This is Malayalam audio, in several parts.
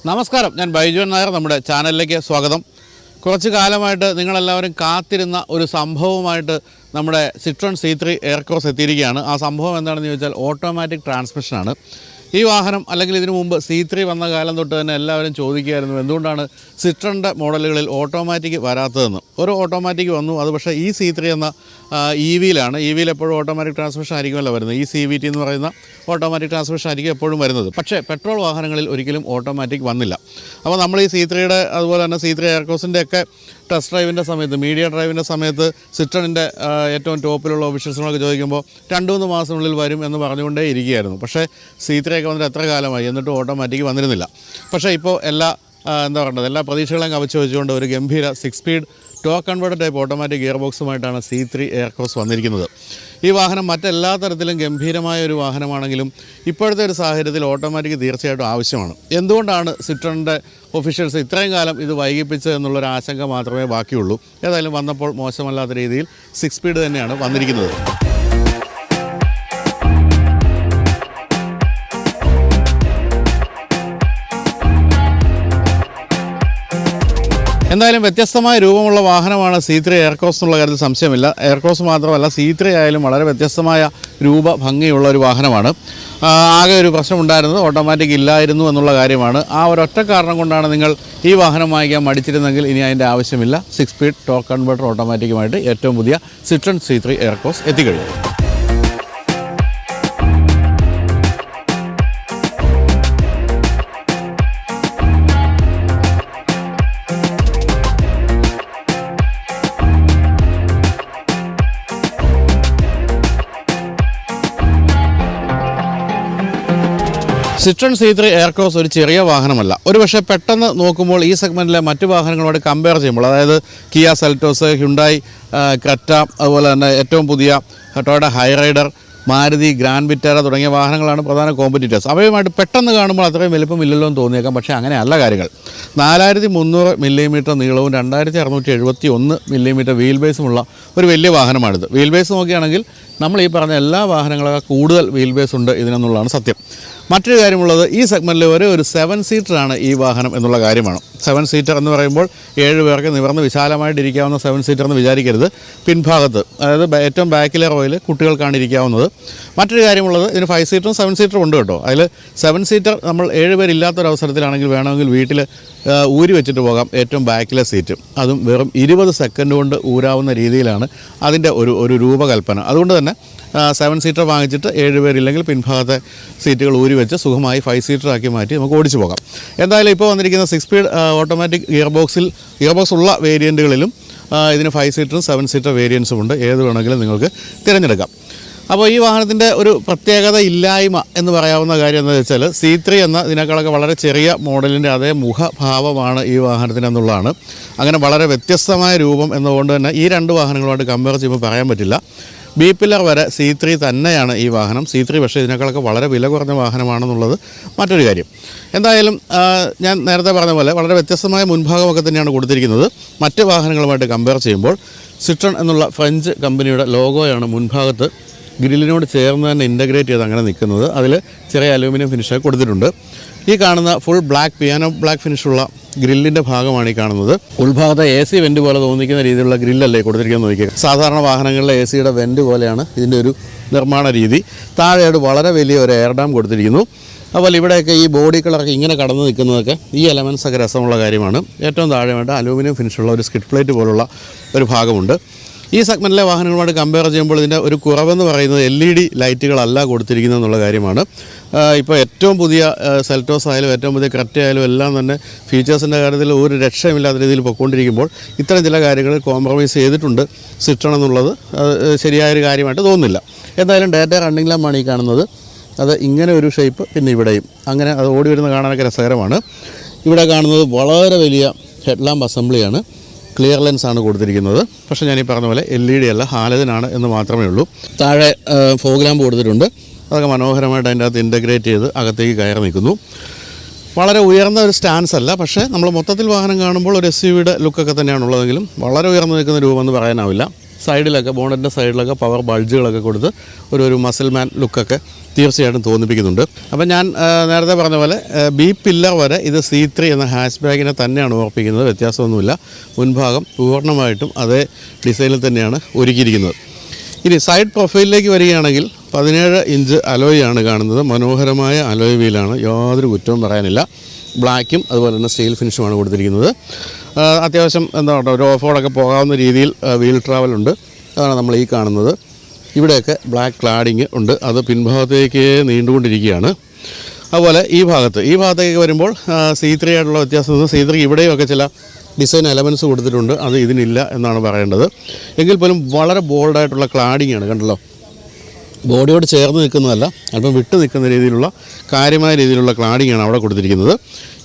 നമസ്കാരം, ഞാൻ ബൈജുവൻ നായർ. നമ്മുടെ ചാനലിലേക്ക് സ്വാഗതം. കുറച്ച് കാലമായിട്ട് നിങ്ങളെല്ലാവരും കാത്തിരുന്ന ഒരു സംഭവമായിട്ട് നമ്മുടെ സിട്രോൺ C3 എയർക്രോസ് എത്തിയിരിക്കുകയാണ്. ആ സംഭവം എന്താണെന്ന് ചോദിച്ചാൽ ഓട്ടോമാറ്റിക് ട്രാൻസ്മിഷനാണ്. ഈ വാഹനം അല്ലെങ്കിൽ ഇതിനു മുമ്പ് C3 വന്ന കാലം തൊട്ട് തന്നെ എല്ലാവരും ചോദിക്കുകയായിരുന്നു എന്തുകൊണ്ടാണ് സിട്രോണിൻ്റെ മോഡലുകളിൽ ഓട്ടോമാറ്റിക് വരാത്തതെന്ന്. ഒരു ഓട്ടോമാറ്റിക് വന്നു, അത് പക്ഷേ ഈ C3 എന്ന EV-യിലാണ്. EV-യിൽ എപ്പോഴും ഓട്ടോമാറ്റിക് ട്രാൻസ്മിഷൻ ആയിരിക്കുമല്ലോ വരുന്നത്. ഈ CVT എന്ന് പറയുന്ന ഓട്ടോമാറ്റിക് ട്രാൻസ്മിഷൻ ആയിരിക്കും എപ്പോഴും വരുന്നത്. പക്ഷേ പെട്രോൾ വാഹനങ്ങളിൽ ഒരിക്കലും ഓട്ടോമാറ്റിക് വന്നില്ല. അപ്പോൾ നമ്മൾ ഈ C3യുടെ അതുപോലെ തന്നെ C3 എയർക്രോസിൻ്റെ ഒക്കെ ടെസ്റ്റ് ഡ്രൈവിൻ്റെ സമയത്ത്, മീഡിയ ഡ്രൈവിൻ്റെ സമയത്ത് സിട്രോണിൻ്റെ ഏറ്റവും ടോപ്പിലുള്ള ഓഫീഷ്യൽസിനൊക്കെ ചോദിക്കുമ്പോൾ 2-3 മാസത്തിനുള്ളിൽ വരും എന്ന് പറഞ്ഞുകൊണ്ടേ ഇരിക്കുകയായിരുന്നു. പക്ഷേ C3 ഒക്കെ വന്നിട്ട് എത്ര കാലമായി, എന്നിട്ടും ഓട്ടോമാറ്റിക് വന്നിരുന്നില്ല. പക്ഷേ ഇപ്പോൾ എല്ലാ എല്ലാ പ്രതീക്ഷകളെയും കവച്ച് വെച്ചുകൊണ്ട് ഒരു ഗംഭീര 6 speed torque converter type automatic gear ബോക്സുമായിട്ടാണ് C3 എയർക്രോസ് വന്നിരിക്കുന്നത്. ഈ വാഹനം മറ്റെല്ലാ തരത്തിലും ഗംഭീരമായ ഒരു വാഹനമാണെങ്കിലും ഇപ്പോഴത്തെ ഒരു സാഹചര്യത്തിൽ ഓട്ടോമാറ്റിക് തീർച്ചയായിട്ടും ആവശ്യമാണ്. എന്തുകൊണ്ടാണ് സിട്രോണിൻ്റെ ഒഫീഷ്യൽസ് ഇത്രയും കാലം ഇത് വൈകിപ്പിച്ചത് എന്നുള്ളൊരു ആശങ്ക മാത്രമേ ബാക്കിയുള്ളൂ. ഏതായാലും വന്നപ്പോൾ മോശമല്ലാത്ത രീതിയിൽ 6 സ്പീഡ് തന്നെയാണ് വന്നിരിക്കുന്നത്. എന്തായാലും വ്യത്യസ്തമായ രൂപമുള്ള വാഹനമാണ് C3 എയർക്രോസ് എന്നുള്ള കാര്യത്തിൽ സംശയമില്ല. എയർക്രോസ് മാത്രമല്ല, C3 ആയാലും വളരെ വ്യത്യസ്തമായ ഭംഗിയുള്ള ഒരു വാഹനമാണ്. ആകെ ഒരു പ്രശ്നമുണ്ടായിരുന്നത് ഓട്ടോമാറ്റിക് ഇല്ലായിരുന്നു എന്നുള്ള കാര്യമാണ്. ആ ഒരൊറ്റ കാരണം കൊണ്ടാണ് നിങ്ങൾ ഈ വാഹനം വാങ്ങിക്കാൻ മടിച്ചിരുന്നെങ്കിൽ ഇനി അതിൻ്റെ ആവശ്യമില്ല. 6 സ്പീഡ് ടോർക്ക് കൺവേർട്ടർ ഓട്ടോമാറ്റിക്കുമായിട്ട് ഏറ്റവും പുതിയ സിട്രോൺ C3 എയർക്രോസ് എത്തിക്കഴിഞ്ഞു. സിട്രോൺ C3 എയർക്രോസ് ഒരു ചെറിയ വാഹനമല്ല. ഒരുപക്ഷെ പെട്ടെന്ന് നോക്കുമ്പോൾ ഈ സെഗ്മെൻറ്റിലെ മറ്റ് വാഹനങ്ങളോട് കമ്പയർ ചെയ്യുമ്പോൾ, അതായത് കിയ സെൽറ്റോസ്, ഹ്യുണ്ടായി ക്രെറ്റ, അതുപോലെ തന്നെ ഏറ്റവും പുതിയ Toyota Hyryder, Maruti grand Vitara തുടങ്ങിയ വാഹനങ്ങളാണ് പ്രധാന കോമ്പറ്റീറ്റേഴ്സ്. അവയുമായിട്ട് പെട്ടെന്ന് കാണുമ്പോൾ അത്രയും വലുപ്പമില്ലല്ലോ എന്ന് തോന്നിയേക്കാം. പക്ഷേ അങ്ങനെയല്ല കാര്യങ്ങൾ. 4300 മില്ലിമീറ്റർ നീളവും 2671 മില്ലിമീറ്റർ വീൽ ബേസുമുള്ള ഒരു വലിയ വാഹനമാണിത്. വീൽ ബേസ് നോക്കുകയാണെങ്കിൽ നമ്മൾ ഈ പറഞ്ഞ എല്ലാ വാഹനങ്ങളൊക്കെ കൂടുതൽ വീൽ ബേസ് ഉണ്ട് ഇതിനെന്നുള്ളതാണ് സത്യം. മറ്റൊരു കാര്യമുള്ളത്, ഈ സെഗ്മെൻറ്റിൽ ഒരു 7 സീറ്ററാണ് ഈ വാഹനം എന്നുള്ള കാര്യമാണ്. 7 സീറ്റർ എന്ന് പറയുമ്പോൾ 7 പേർക്ക് നിവർന്ന് വിശാലമായിട്ടിരിക്കാവുന്ന 7 സീറ്റർ എന്ന് വിചാരിക്കരുത്. പിൻഭാഗത്ത്, അതായത് ഏറ്റവും ബാക്കിലെ റോയിൽ കുട്ടികൾക്കാണ് ഇരിക്കാവുന്നത്. മറ്റൊരു കാര്യമുള്ളത്, ഇതിന് 5 സീറ്ററും 7 സീറ്ററും ഉണ്ട് കേട്ടോ. അതിൽ 7 സീറ്റർ നമ്മൾ 7 പേരില്ലാത്തൊരവസരത്തിലാണെങ്കിൽ വേണമെങ്കിൽ വീട്ടിൽ ഊരി വെച്ചിട്ട് പോകാം ഏറ്റവും ബാക്കിലെ സീറ്റ്. അതും വെറും 20 സെക്കൻഡ് കൊണ്ട് ഊരാവുന്ന രീതിയിലാണ് അതിൻ്റെ ഒരു രൂപകൽപ്പന. അതുകൊണ്ട് തന്നെ 7 സീറ്റർ വാങ്ങിച്ചിട്ട് 7 പേരില്ലെങ്കിൽ പിൻഭാഗത്തെ സീറ്റുകൾ ഊരി വെച്ച് സുഖമായി 5 സീറ്ററാക്കി മാറ്റി നമുക്ക് ഓടിച്ചു പോകാം. എന്തായാലും ഇപ്പോൾ വന്നിരിക്കുന്ന 6 സ്പീഡ് ഓട്ടോമാറ്റിക് ഗിയർ ബോക്സ് ഉള്ള വേരിയൻറ്റുകളിലും ഇതിന് 5 സീറ്ററും 7 സീറ്റർ വേരിയൻസും ഉണ്ട്. ഏത് വേണമെങ്കിലും നിങ്ങൾക്ക് തിരഞ്ഞെടുക്കാം. അപ്പോൾ ഈ വാഹനത്തിൻ്റെ ഒരു പ്രത്യേകത ഇല്ലായ്മ എന്ന് പറയാവുന്ന കാര്യം എന്താണെന്ന് വെച്ചാൽ, C3 എന്ന ഇതിനേക്കാളൊക്കെ വളരെ ചെറിയ മോഡലിൻ്റെ അതേ മുഖഭാവമാണ് ഈ വാഹനത്തിന് എന്നുള്ളതാണ്. അങ്ങനെ വളരെ വ്യത്യസ്തമായ രൂപം എന്നതുകൊണ്ട് തന്നെ ഈ രണ്ട് വാഹനങ്ങളുമായിട്ട് കമ്പയർ ചെയ്യുമ്പോൾ പറയാൻ പറ്റില്ല. B-പില്ലർ വരെ C3 തന്നെയാണ് ഈ വാഹനം. C3 പക്ഷേ ഇതിനേക്കാളൊക്കെ വളരെ വില കുറഞ്ഞ വാഹനമാണെന്നുള്ളത് മറ്റൊരു കാര്യം. എന്തായാലും ഞാൻ നേരത്തെ പറഞ്ഞ പോലെ വളരെ വ്യത്യസ്തമായ മുൻഭാഗമൊക്കെ തന്നെയാണ് കൊടുത്തിരിക്കുന്നത്. മറ്റ് വാഹനങ്ങളുമായിട്ട് കമ്പയർ ചെയ്യുമ്പോൾ സിട്രോൺ എന്നുള്ള ഫ്രഞ്ച് കമ്പനിയുടെ ലോഗോയാണ് മുൻഭാഗത്ത് ഗ്രില്ലിനോട് ചേർന്ന് തന്നെ ഇൻ്റഗ്രേറ്റ് ചെയ്ത് അങ്ങനെ നിൽക്കുന്നത്. അതിൽ ചെറിയ അലൂമിനിയം ഫിനിഷൊക്കെ കൊടുത്തിട്ടുണ്ട്. ഈ കാണുന്ന ഫുൾ പിയാനോ ബ്ലാക്ക് ഫിനിഷുള്ള ഗ്രില്ലിൻ്റെ ഭാഗമാണ് ഈ കാണുന്നത്. ഉൾഭാഗത്തെ AC വെൻറ്റ് പോലെ തോന്നിക്കുന്ന രീതിയിലുള്ള ഗ്രില്ലല്ലേ കൊടുത്തിരിക്കുന്നത് നോക്കിയത്. സാധാരണ വാഹനങ്ങളിലെ ACയുടെ വെൻറ്റ് പോലെയാണ് ഇതിൻ്റെ ഒരു നിർമ്മാണ രീതി. താഴെയോട് വളരെ വലിയ ഒരു എയർ ഡാം കൊടുത്തിരിക്കുന്നു. അതുപോലെ ഇവിടെയൊക്കെ ഈ ബോഡി കളറൊക്കെ ഇങ്ങനെ കടന്നു നിൽക്കുന്നതൊക്കെ ഈ എലമെൻസൊക്കെ രസമുള്ള കാര്യമാണ്. ഏറ്റവും താഴെയായിട്ട് അലൂമിനിയം ഫിനിഷുള്ള ഒരു സ്കിഡ് പ്ലേറ്റ് പോലുള്ള ഒരു ഭാഗമുണ്ട്. ഈ സെഗ്മെൻറ്റിലെ വാഹനങ്ങളുമായിട്ട് കമ്പയർ ചെയ്യുമ്പോൾ ഇതിൻ്റെ ഒരു കുറവെന്ന് പറയുന്നത് LED ലൈറ്റുകളല്ല കൊടുത്തിരിക്കുന്നത് എന്നുള്ള കാര്യമാണ്. ഇപ്പോൾ ഏറ്റവും പുതിയ സെൽറ്റോസ് ആയാലും ഏറ്റവും പുതിയ ക്രെറ്റ ആയാലും എല്ലാം തന്നെ ഫീച്ചേഴ്സിൻ്റെ കാര്യത്തിൽ ഒരു രക്ഷയുമില്ലാത്ത രീതിയിൽ പൊയ്ക്കൊണ്ടിരിക്കുമ്പോൾ ഇത്തരം ചില കാര്യങ്ങളിൽ കോംപ്രമൈസ് ചെയ്തിട്ടുണ്ട് സിട്രോൺ എന്നുള്ളത് ശരിയായൊരു കാര്യമായിട്ട് തോന്നുന്നില്ല. എന്തായാലും ഡേറ്റ റണ്ണിംഗ് ലാമ്പാണ് ഈ കാണുന്നത്. അത് ഇങ്ങനെ ഒരു ഷേപ്പ്, പിന്നെ ഇവിടെയും അങ്ങനെ അത് ഓടി വരുന്ന കാണാനൊക്കെ രസകരമാണ്. ഇവിടെ കാണുന്നത് വളരെ വലിയ ഹെഡ് ലാമ്പ് അസംബ്ലിയാണ്. ക്ലിയർ ലെൻസാണ് കൊടുത്തിരിക്കുന്നത്. പക്ഷേ ഞാനീ പറഞ്ഞ പോലെ LED അല്ല, ഹാലജനാണ് എന്ന് മാത്രമേ ഉള്ളൂ. താഴെ ഫോഗ് ലാമ്പ് കൊടുത്തിട്ടുണ്ട്. അതൊക്കെ മനോഹരമായിട്ട് അതിൻ്റെ അകത്ത് ഇൻ്റഗ്രേറ്റ് ചെയ്ത് അകത്തേക്ക് കയറി നിൽക്കുന്നു. വളരെ ഉയർന്ന ഒരു സ്റ്റാൻസ് അല്ല, പക്ഷേ നമ്മൾ മൊത്തത്തിൽ വാഹനം കാണുമ്പോൾ ഒരു SUVയുടെ ലുക്കൊക്കെ തന്നെയാണ് ഉള്ളതെങ്കിലും വളരെ ഉയർന്നു നിൽക്കുന്ന രൂപമെന്ന് പറയാനാവില്ല. സൈഡിലൊക്കെ ബോണറ്റിൻ്റെ സൈഡിലൊക്കെ പവർ ബൾജുകളൊക്കെ കൊടുത്ത് ഒരു മസിൽ മാൻ ലുക്കൊക്കെ തീർച്ചയായിട്ടും തോന്നിപ്പിക്കുന്നുണ്ട്. അപ്പം ഞാൻ നേരത്തെ പറഞ്ഞ പോലെ ബി പില്ലർ വരെ ഇത് C3 എന്ന ഹാഷ് ബാഗിനെ തന്നെയാണ് ഓർപ്പിക്കുന്നത്, വ്യത്യാസമൊന്നുമില്ല. മുൻഭാഗം പൂർണ്ണമായിട്ടും അതേ ഡിസൈനിൽ തന്നെയാണ് ഒരുക്കിയിരിക്കുന്നത്. ഇനി സൈഡ് പ്രൊഫൈലിലേക്ക് വരികയാണെങ്കിൽ 17 ഇഞ്ച് അലോയാണ് കാണുന്നത്. മനോഹരമായ അലോയ് വീലാണ്, യാതൊരു കുറ്റവും പറയാനില്ല. ബ്ലാക്കും അതുപോലെ തന്നെ സ്റ്റീൽ ഫിനിഷുമാണ് കൊടുത്തിരിക്കുന്നത്. അത്യാവശ്യം എന്താ പറയുക, ഒരു ഓഫ് റോഡൊക്കെ പോകാവുന്ന രീതിയിൽ വീൽ ട്രാവലുണ്ട്. അതാണ് നമ്മൾ ഈ കാണുന്നത്. ഇവിടെയൊക്കെ ബ്ലാക്ക് ക്ലാഡിങ് ഉണ്ട്, അത് പിൻഭാഗത്തേക്ക് നീണ്ടുകൊണ്ടിരിക്കുകയാണ്. അതുപോലെ ഈ ഭാഗത്തേക്ക് വരുമ്പോൾ C3 ആയിട്ടുള്ള വ്യത്യാസം C3 ഇവിടെയൊക്കെ ചില ഡിസൈൻ എലമെൻറ്റ്സ് കൊടുത്തിട്ടുണ്ട്, അത് ഇതിനില്ല എന്നാണ് പറയേണ്ടത്. എങ്കിൽ പോലും വളരെ ബോൾഡായിട്ടുള്ള ക്ലാഡിങ് ആണ്, കണ്ടല്ലോ. ബോഡിയോട് ചേർന്ന് നിൽക്കുന്നതല്ല, അല്പം വിട്ട് നിൽക്കുന്ന രീതിയിലുള്ള കാര്യമായ രീതിയിലുള്ള ക്ലാഡിങ് ആണ് അവിടെ കൊടുത്തിരിക്കുന്നത്.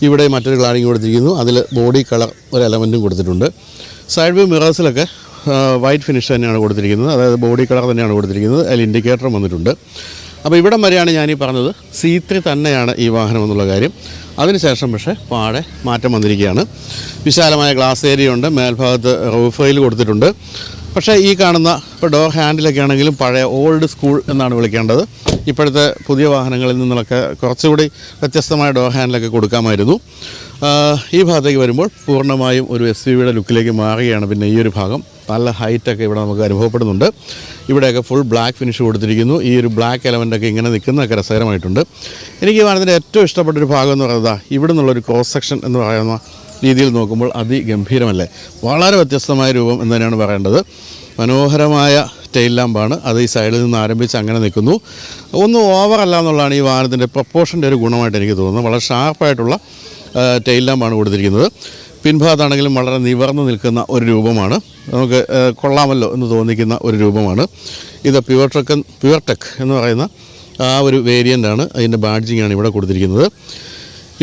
ഇവിടെ മറ്റൊരു ക്ലാഡിങ് കൊടുത്തിരിക്കുന്നു, അതിൽ ബോഡി കളർ ഒരു എലമെൻറ്റും കൊടുത്തിട്ടുണ്ട്. സൈഡ് വ്യൂ മിറേഴ്സിലൊക്കെ വൈറ്റ് ഫിനിഷ് തന്നെയാണ് കൊടുത്തിരിക്കുന്നത്, അതായത് ബോഡി കളർ തന്നെയാണ് കൊടുത്തിരിക്കുന്നത്. അതിൽ ഇൻഡിക്കേറ്ററും വന്നിട്ടുണ്ട്. അപ്പോൾ ഇവിടം വരെയാണ് ഞാനീ പറഞ്ഞത് C3 തന്നെയാണ് ഈ വാഹനം എന്നുള്ള കാര്യം. അതിനുശേഷം പക്ഷേ പാടെ മാറ്റം വന്നിരിക്കുകയാണ്. വിശാലമായ ഗ്ലാസ് ഏരിയ ഉണ്ട്, മേൽഭാഗത്ത് റൂഫ് റെയിൽ കൊടുത്തിട്ടുണ്ട്. പക്ഷേ ഈ കാണുന്ന ഇപ്പോൾ ഡോർ ഹാൻഡിലൊക്കെ ആണെങ്കിലും പഴയ ഓൾഡ് സ്കൂൾ എന്നാണ് വിളിക്കേണ്ടത്. ഇപ്പോഴത്തെ പുതിയ വാഹനങ്ങളിൽ നിന്നൊക്കെ കുറച്ചുകൂടി വ്യത്യസ്തമായ ഡോർ ഹാൻഡിലൊക്കെ കൊടുക്കാമായിരുന്നു. ഈ ഭാഗത്തേക്ക് വരുമ്പോൾ പൂർണ്ണമായും ഒരു SUV ലുക്കിലേക്ക് മാറുകയാണ്. പിന്നെ ഈ ഒരു ഭാഗം നല്ല ഹൈറ്റൊക്കെ ഇവിടെ നമുക്ക് അനുഭവപ്പെടുന്നുണ്ട്. ഇവിടെയൊക്കെ ഫുൾ ബ്ലാക്ക് ഫിനിഷ് കൊടുത്തിരിക്കുന്നു. ഈ ഒരു ബ്ലാക്ക് എലമെൻ്റൊക്കെ ഇങ്ങനെ നിൽക്കുന്നതൊക്കെ രസകരമായിട്ടുണ്ട്. എനിക്ക് ഈ വാഹനത്തിൻ്റെ ഏറ്റവും ഇഷ്ടപ്പെട്ടൊരു ഭാഗം എന്ന് പറയുന്നത് ഇവിടെ നിന്നുള്ളൊരു ക്രോസ് സെക്ഷൻ എന്ന് പറയുന്ന രീതിയിൽ നോക്കുമ്പോൾ അതിഗംഭീരമല്ലേ, വളരെ വ്യത്യസ്തമായ രൂപം എന്ന് തന്നെയാണ് പറയേണ്ടത്. മനോഹരമായ ടെയിൽ ലാമ്പാണ്, അത് ഈ സൈഡിൽ നിന്ന് ആരംഭിച്ച് അങ്ങനെ നിൽക്കുന്നു. ഒന്നും ഓവറല്ല എന്നുള്ളതാണ് ഈ വാഹനത്തിൻ്റെ പ്രൊപ്പോർഷൻ്റെ ഒരു ഗുണമായിട്ട് എനിക്ക് തോന്നുന്നത്. വളരെ ഷാർപ്പായിട്ടുള്ള ടെയിൽ ലാമ്പാണ് കൊടുത്തിരിക്കുന്നത്. പിൻഭാഗത്താണെങ്കിലും വളരെ നിവർന്ന് നിൽക്കുന്ന ഒരു രൂപമാണ്, നമുക്ക് കൊള്ളാമല്ലോ എന്ന് തോന്നിക്കുന്ന ഒരു രൂപമാണ്. ഇത് പ്യുവർ ടെക് എന്ന് പറയുന്ന ആ ഒരു വേരിയൻ്റാണ്. അതിൻ്റെ ബാഡ്ജിങ്ങാണ് ഇവിടെ കൊടുത്തിരിക്കുന്നത്.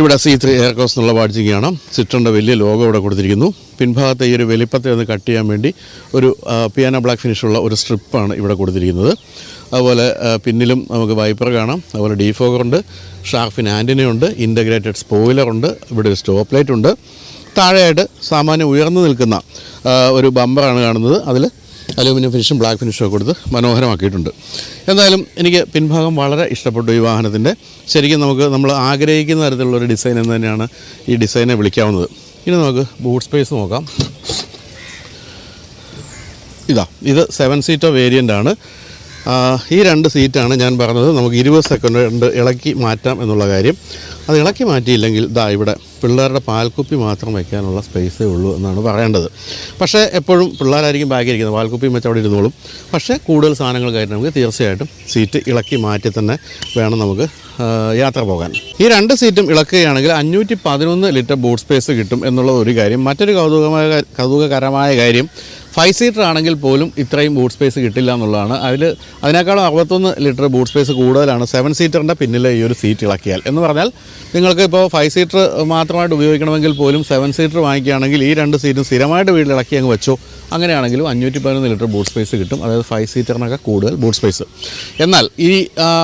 ഇവിടെ C3 എയർക്രോസ് എന്നുള്ള ബാഡ്ജിങ് കാണാം. സിട്രൻ്റെ വലിയ ലോഗോ ഇവിടെ കൊടുത്തിരിക്കുന്നു. പിൻഭാഗത്തെ ഈ ഒരു വലിപ്പത്തെ ഒന്ന് കട്ട് ചെയ്യാൻ വേണ്ടി ഒരു പിയാനോ ബ്ലാക്ക് ഫിനിഷുള്ള ഒരു സ്ട്രിപ്പാണ് ഇവിടെ കൊടുത്തിരിക്കുന്നത്. അതുപോലെ പിന്നിലും നമുക്ക് വൈപ്പർ കാണാം, അതുപോലെ ഡീഫോഗറുണ്ട്, ഷാർഫിൻ ആൻറ്റിനയുണ്ട്, ഇൻ്റഗ്രേറ്റഡ് സ്പോയിലറുണ്ട്, ഇവിടെ ഒരു സ്റ്റോപ്പ് ലൈറ്റ് ഉണ്ട്. താഴെയായിട്ട് സാമാന്യം ഉയർന്നു നിൽക്കുന്ന ഒരു ബമ്പറാണ് കാണുന്നത്. അതിൽ അലൂമിനിയം ഫിനിഷും ബ്ലാക്ക് ഫിനിഷും ഒക്കെ കൊടുത്ത് മനോഹരമാക്കിയിട്ടുണ്ട്. എന്തായാലും എനിക്ക് പിൻഭാഗം വളരെ ഇഷ്ടപ്പെട്ടു ഈ വാഹനത്തിൻ്റെ. ശരിക്കും നമ്മൾ ആഗ്രഹിക്കുന്ന തരത്തിലുള്ളൊരു ഡിസൈൻ എന്ന് തന്നെയാണ് ഈ ഡിസൈനെ വിളിക്കാവുന്നത്. ഇനി നമുക്ക് ബൂട്ട് സ്പേസ് നോക്കാം. ഇത് 7 സീറ്റർ വേരിയൻ്റ് ആണ്. ഈ 2 സീറ്റാണ് ഞാൻ പറഞ്ഞത് നമുക്ക് 20 സെക്കൻഡ് കൊണ്ട് ഇളക്കി മാറ്റാം എന്നുള്ള കാര്യം. അത് ഇളക്കി മാറ്റിയില്ലെങ്കിൽ ഇവിടെ പിള്ളേരുടെ പാൽക്കുപ്പി മാത്രം വയ്ക്കാനുള്ള സ്പേസേ ഉള്ളൂ എന്നാണ് പറയേണ്ടത്. പക്ഷേ എപ്പോഴും പിള്ളേരായിരിക്കും ബാക്കിയിരിക്കുന്നത്, പാൽക്കുപ്പിയും വെച്ച് അവിടെ ഇരുന്നോളും. പക്ഷേ കൂടുതൽ സാധനങ്ങൾ കയറ്റി നമുക്ക് തീർച്ചയായിട്ടും സീറ്റ് ഇളക്കി മാറ്റി തന്നെ വേണം നമുക്ക് യാത്ര പോകാൻ. ഈ 2 സീറ്റും ഇളക്കുകയാണെങ്കിൽ 511 ലിറ്റർ ബൂട്ട് സ്പേസ് കിട്ടും എന്നുള്ള ഒരു കാര്യം. മറ്റൊരു കൗതുകകരമായ കാര്യം 5 സീറ്റർ ആണെങ്കിൽ പോലും ഇത്രയും ബൂട്ട് സ്പേസ് കിട്ടില്ല എന്നുള്ളതാണ്. അതിനേക്കാളും 61 ലിറ്റർ ബൂട്ട് സ്പേസ് കൂടുതലാണ് 7 സീറ്ററിൻ്റെ പിന്നിലെ ഈ ഒരു സീറ്റ് ഇളക്കിയാൽ. എന്ന് പറഞ്ഞാൽ നിങ്ങൾക്ക് ഇപ്പോൾ 5 സീറ്റർ മാത്രമായിട്ട് ഉപയോഗിക്കണമെങ്കിൽ പോലും 7 സീറ്റർ വാങ്ങിക്കുകയാണെങ്കിൽ ഈ 2 സീറ്റും സ്ഥിരമായിട്ട് വീട്ടിൽ ഇളക്കി അങ്ങ് വെച്ചോ. അങ്ങനെയാണെങ്കിലും 511 ലിറ്റർ ബൂട്ട് സ്പേസ് കിട്ടും, അതായത് 5 സീറ്ററിനൊക്കെ കൂടുതൽ ബൂട്ട് സ്പേസ്. എന്നാൽ ഈ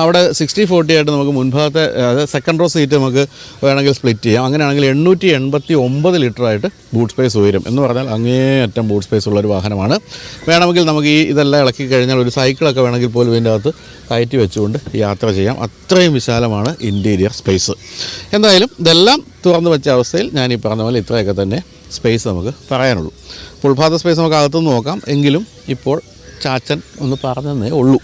അവിടെ 60-40 ആയിട്ട് നമുക്ക് മുൻഭാഗത്തെ അതായത് സെക്കൻഡ് റോ സീറ്റ് നമുക്ക് വേണമെങ്കിൽ സ്പ്ലിറ്റ് ചെയ്യാം. അങ്ങനെയാണെങ്കിൽ 889 ലിറ്ററായിട്ട് ബൂട്ട് സ്പേസ് ഉയരും. എന്ന് പറഞ്ഞാൽ അങ്ങേയറ്റം ബൂട്ട് സ്പേസ് ഉള്ളൊരു വാഹനമാണ്. വേണമെങ്കിൽ നമുക്ക് ഇതെല്ലാം ഇളക്കി കഴിഞ്ഞാൽ ഒരു സൈക്കിളൊക്കെ വേണമെങ്കിൽ പോലും ഇതിൻ്റെ അകത്ത് കയറ്റി വെച്ചുകൊണ്ട് യാത്ര ചെയ്യാം. അത്രയും വിശാലമാണ് ഇൻറ്റീരിയർ സ്പേസ്. എന്തായാലും ഇതെല്ലാം തുറന്നു വെച്ച അവസ്ഥയിൽ ഞാൻ ഈ പറഞ്ഞ പോലെ ഇത്രയൊക്കെ തന്നെ സ്പേസ് നമുക്ക് പറയാനുള്ളൂ. ഫുൾഭാഗ സ്പേസ് നമുക്ക് അകത്തുനിന്ന് നോക്കാം, എങ്കിലും ഇപ്പോൾ ചാച്ചൻ ഒന്ന് പറഞ്ഞതേ ഉള്ളൂ.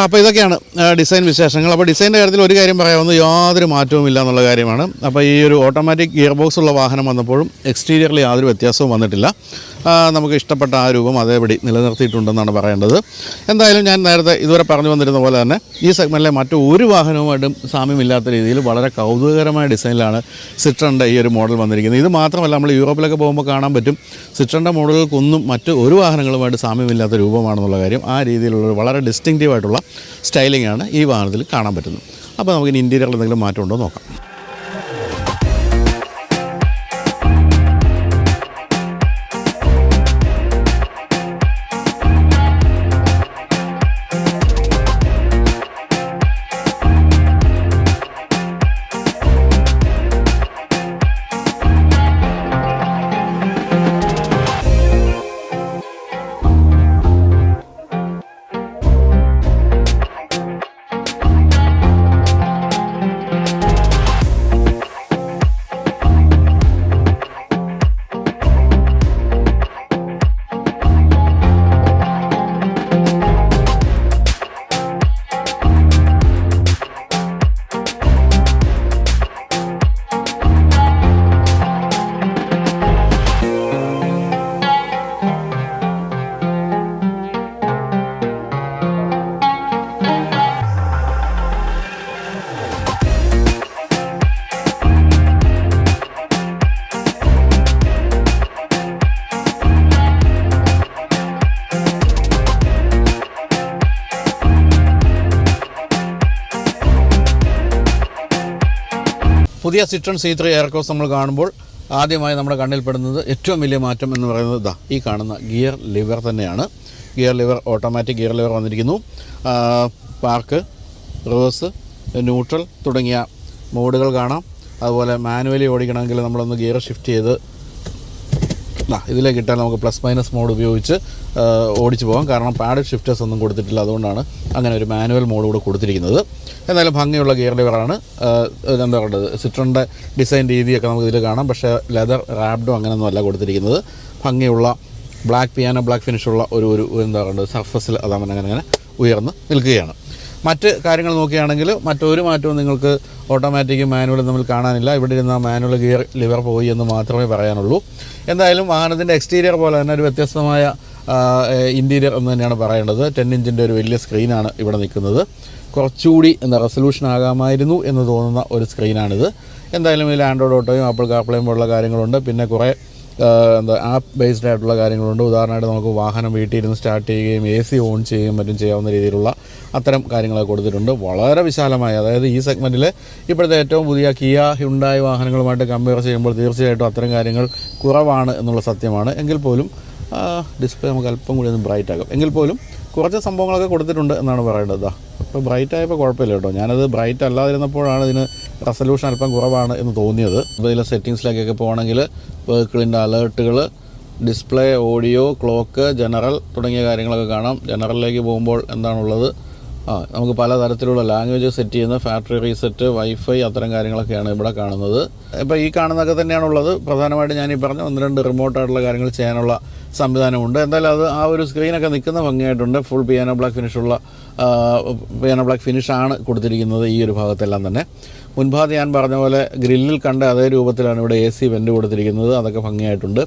അപ്പോൾ ഇതൊക്കെയാണ് ഡിസൈൻ വിശേഷങ്ങൾ. അപ്പോൾ ഡിസൈൻ്റെ കാര്യത്തിൽ ഒരു കാര്യം പറയാവുന്നത് യാതൊരു മാറ്റവും ഇല്ല എന്നുള്ള കാര്യമാണ്. അപ്പോൾ ഈ ഒരു ഓട്ടോമാറ്റിക് ഗിയർ ബോക്സ് ഉള്ള വാഹനം വന്നപ്പോഴും എക്സ്റ്റീരിയറിൽ യാതൊരു വ്യത്യാസവും വന്നിട്ടില്ല. നമുക്ക് ഇഷ്ടപ്പെട്ട ആ രൂപം അതേപടി നിലനിർത്തിയിട്ടുണ്ടെന്നാണ് പറയേണ്ടത്. എന്തായാലും ഞാൻ നേരത്തെ ഇതുവരെ പറഞ്ഞു വന്നിരുന്ന പോലെ തന്നെ ഈ സെഗ്മെൻറ്റിലെ മറ്റു ഒരു വാഹനവുമായിട്ടും സാമ്യമില്ലാത്ത രീതിയിൽ വളരെ കൗതുകകരമായ ഡിസൈനിലാണ് സിട്രൻ്റെ ഈ ഒരു മോഡൽ വന്നിരിക്കുന്നത്. ഇത് മാത്രമല്ല, നമ്മൾ യൂറോപ്പിലൊക്കെ പോകുമ്പോൾ കാണാൻ പറ്റും സിട്രൻ്റെ മോഡലുകൾക്കൊന്നും മറ്റ് ഒരു വാഹനങ്ങളുമായിട്ട് സാമ്യമില്ലാത്ത രൂപമാണെന്നുള്ള കാര്യം. ആ രീതിയിലുള്ള വളരെ ഡിസ്റ്റിങ്റ്റീവ് ആയിട്ടുള്ള സ്റ്റൈലിംഗ് ആണ് ഈ വാഹനത്തിൽ കാണാൻ പറ്റുന്നത്. അപ്പോൾ നമുക്കിനി ഇൻറ്റീരിയറിൽ എന്തെങ്കിലും മാറ്റം ഉണ്ടോ നോക്കാം. പുതിയ സിട്രൺ C3 എയർക്രോസ് നമ്മൾ കാണുമ്പോൾ ആദ്യമായി നമ്മുടെ കണ്ണിൽപ്പെടുന്നത് ഏറ്റവും വലിയ മാറ്റം എന്ന് പറയുന്നത് ഈ കാണുന്ന ഗിയർ ലിവർ തന്നെയാണ്. Gear lever automatic gear lever വന്നിരിക്കുന്നു. പാർക്ക്, റിവേഴ്സ്, ന്യൂട്രൽ തുടങ്ങിയ മോഡുകൾ കാണാം. അതുപോലെ മാനുവലി ഓടിക്കണമെങ്കിൽ നമ്മളൊന്ന് ഗിയർ ഷിഫ്റ്റ് ചെയ്ത് ഇതിലേക്ക് ഇട്ടാൽ നമുക്ക് പ്ലസ് മൈനസ് മോഡ് ഉപയോഗിച്ച് ഓടിച്ചു പോകാം. കാരണം പാഡ് ഷിഫ്റ്റേഴ്സ് ഒന്നും കൊടുത്തിട്ടില്ല, അതുകൊണ്ടാണ് അങ്ങനെ ഒരു മാനുവൽ മോഡ് കൂടെ കൊടുത്തിരിക്കുന്നത്. എന്നാലും ഭംഗിയുള്ള ഗിയർ ലിവറാണ്. എന്താ പറയുന്നത്, സിട്രണിൻ്റെ ഡിസൈൻ രീതിയൊക്കെ നമുക്ക് ഇതിൽ കാണാം. പക്ഷേ ലെതർ റാപ്ഡോ അങ്ങനെയൊന്നും അല്ല കൊടുത്തിരിക്കുന്നത്. ഭംഗിയുള്ള പിയാനോ ബ്ലാക്ക് ഫിനിഷുള്ള ഒരു എന്താ പറയുന്നത് സർഫസിൽ അങ്ങനെ ഉയർന്ന് നിൽക്കുകയാണ്. മറ്റ് കാര്യങ്ങൾ നോക്കുകയാണെങ്കിൽ മറ്റൊരു മാറ്റവും നിങ്ങൾക്ക് ഓട്ടോമാറ്റിക്കും മാനുവലും തമ്മിൽ കാണാനില്ല. ഇവിടെ ഇരുന്ന മാനുവൽ ഗിയർ ലിവർ പോയി എന്ന് മാത്രമേ പറയാനുള്ളൂ. എന്തായാലും വാഹനത്തിൻ്റെ എക്സ്റ്റീരിയർ പോലെ തന്നെ ഒരു വ്യത്യസ്തമായ ഇൻറ്റീരിയർ എന്ന് തന്നെയാണ് പറയേണ്ടത്. 10 ഇഞ്ചിൻ്റെ ഒരു വലിയ സ്ക്രീനാണ് ഇവിടെ നിൽക്കുന്നത്. കുറച്ചുകൂടി റെസൊല്യൂഷൻ ആകാമായിരുന്നു എന്ന് തോന്നുന്ന ഒരു സ്ക്രീനാണിത്. എന്തായാലും ഇതിൽ ആൻഡ്രോയിഡ് ഓട്ടോയും ആപ്പിൾ കാർപ്ലേയും പോലുള്ള കാര്യങ്ങളുണ്ട്. പിന്നെ കുറേ ആപ്പ് ബേസ്ഡ് ആയിട്ടുള്ള കാര്യങ്ങളുണ്ട്. ഉദാഹരണമായിട്ട് നമുക്ക് വാഹനം വീട്ടിൽ ഇരുന്ന് സ്റ്റാർട്ട് ചെയ്യുകയും AC ഓൺ ചെയ്യുകയും മറ്റും ചെയ്യാവുന്ന രീതിയിലുള്ള അത്തരം കാര്യങ്ങളൊക്കെ കൊടുത്തിട്ടുണ്ട്. വളരെ വിശാലമായ, അതായത് ഈ സെഗ്മെൻറ്റിൽ ഇപ്പോഴത്തെ ഏറ്റവും പുതിയ കിയ, ഹ്യുണ്ടായി വാഹനങ്ങളുമായിട്ട് കമ്പയർ ചെയ്യുമ്പോൾ തീർച്ചയായിട്ടും അത്തരം കാര്യങ്ങൾ കുറവാണ് എന്നുള്ള സത്യമാണ്. എങ്കിൽ പോലും ഡിസ്പ്ലേ നമുക്ക് അല്പം കൂടി ഒന്ന് ബ്രൈറ്റ് ആകും. എങ്കിൽ പോലും കുറച്ച് സംഭവങ്ങളൊക്കെ കൊടുത്തിട്ടുണ്ട് എന്നാണ് പറയേണ്ടത്. ഇപ്പോൾ ബ്രൈറ്റ് ആയപ്പോൾ കുഴപ്പമില്ല കേട്ടോ. ഞാനത് ബ്രൈറ്റ് അല്ലാതിരുന്നപ്പോഴാണ് ഇതിന് റെസൊല്യൂഷൻ അല്പം കുറവാണ് എന്ന് തോന്നിയത്. അപ്പോൾ ഇതിലെ സെറ്റിങ്സിലേക്കൊക്കെ പോകണമെങ്കിൽ വെഹിക്കിളിൻ്റെ അലേർട്ടുകൾ, ഡിസ്പ്ലേ, ഓഡിയോ, ക്ലോക്ക്, ജനറൽ തുടങ്ങിയ കാര്യങ്ങളൊക്കെ കാണാം. ജനറലിലേക്ക് പോകുമ്പോൾ എന്താണുള്ളത്, നമുക്ക് പലതരത്തിലുള്ള ലാംഗ്വേജ് സെറ്റ് ചെയ്യുന്ന ഫാക്ടറി റീസെറ്റ്, വൈഫൈ അത്തരം കാര്യങ്ങളൊക്കെയാണ് ഇവിടെ കാണുന്നത്. ഇപ്പോൾ ഈ കാണുന്നതൊക്കെ തന്നെയാണുള്ളത്. പ്രധാനമായിട്ട് ഞാനീ പറഞ്ഞ 1-2 റിമോട്ടായിട്ടുള്ള കാര്യങ്ങൾ ചെയ്യാനുള്ള സംവിധാനമുണ്ട്. എന്തായാലും അത് ആ ഒരു സ്ക്രീനൊക്കെ നിൽക്കുന്ന ഭംഗിയായിട്ടുണ്ട്. ഫുൾ പിയാനോ ബ്ലാക്ക് ഫിനിഷാണ് കൊടുത്തിരിക്കുന്നത് ഈ ഒരു ഭാഗത്തെല്ലാം തന്നെ. മുൻഭാഗത്ത് ഞാൻ പറഞ്ഞ പോലെ ഗ്രില്ലിൽ കണ്ട അതേ രൂപത്തിലാണ് ഇവിടെ AC വെൻ്റ് കൊടുത്തിരിക്കുന്നത്. അതൊക്കെ ഭംഗിയായിട്ടുണ്ട്.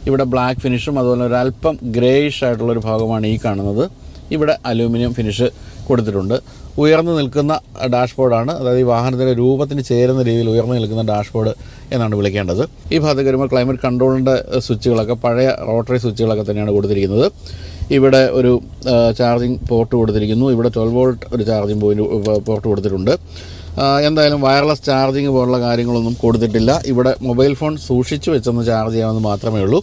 ഇവിടെ ബ്ലാക്ക് ഫിനിഷും അതുപോലെ ഒരല്പം ഗ്രേയിഷ് ആയിട്ടുള്ളൊരു ഭാഗമാണ് ഈ കാണുന്നത്. ഇവിടെ അലൂമിനിയം ഫിനിഷ് കൊടുത്തിട്ടുണ്ട്. ഉയർന്നു നിൽക്കുന്ന ഡാഷ്ബോർഡാണ്, അതായത് ഈ വാഹനത്തിൻ്റെ രൂപത്തിന് ചേരുന്ന രീതിയിൽ ഉയർന്നു നിൽക്കുന്ന ഡാഷ്ബോർഡ് എന്നാണ് വിളിക്കേണ്ടത്. ഈ ഭാഗത്തേക്ക് വരുമ്പോൾ ക്ലൈമറ്റ് കൺട്രോളിൻ്റെ സ്വിച്ചുകളൊക്കെ പഴയ റോട്ടറി സ്വിച്ചുകളൊക്കെ തന്നെയാണ് കൊടുത്തിരിക്കുന്നത്. ഇവിടെ ഒരു ചാർജിങ് പോർട്ട് കൊടുത്തിരിക്കുന്നു. ഇവിടെ 12 വോൾട്ട് ഒരു ചാർജിങ് പോർട്ട് കൊടുത്തിട്ടുണ്ട്. എന്തായാലും വയർലെസ് ചാർജിങ് പോലുള്ള കാര്യങ്ങളൊന്നും കൊടുത്തിട്ടില്ല. ഇവിടെ മൊബൈൽ ഫോൺ സൂക്ഷിച്ചു വെച്ചൊന്ന് ചാർജ് ചെയ്യാമെന്ന് മാത്രമേ ഉള്ളൂ.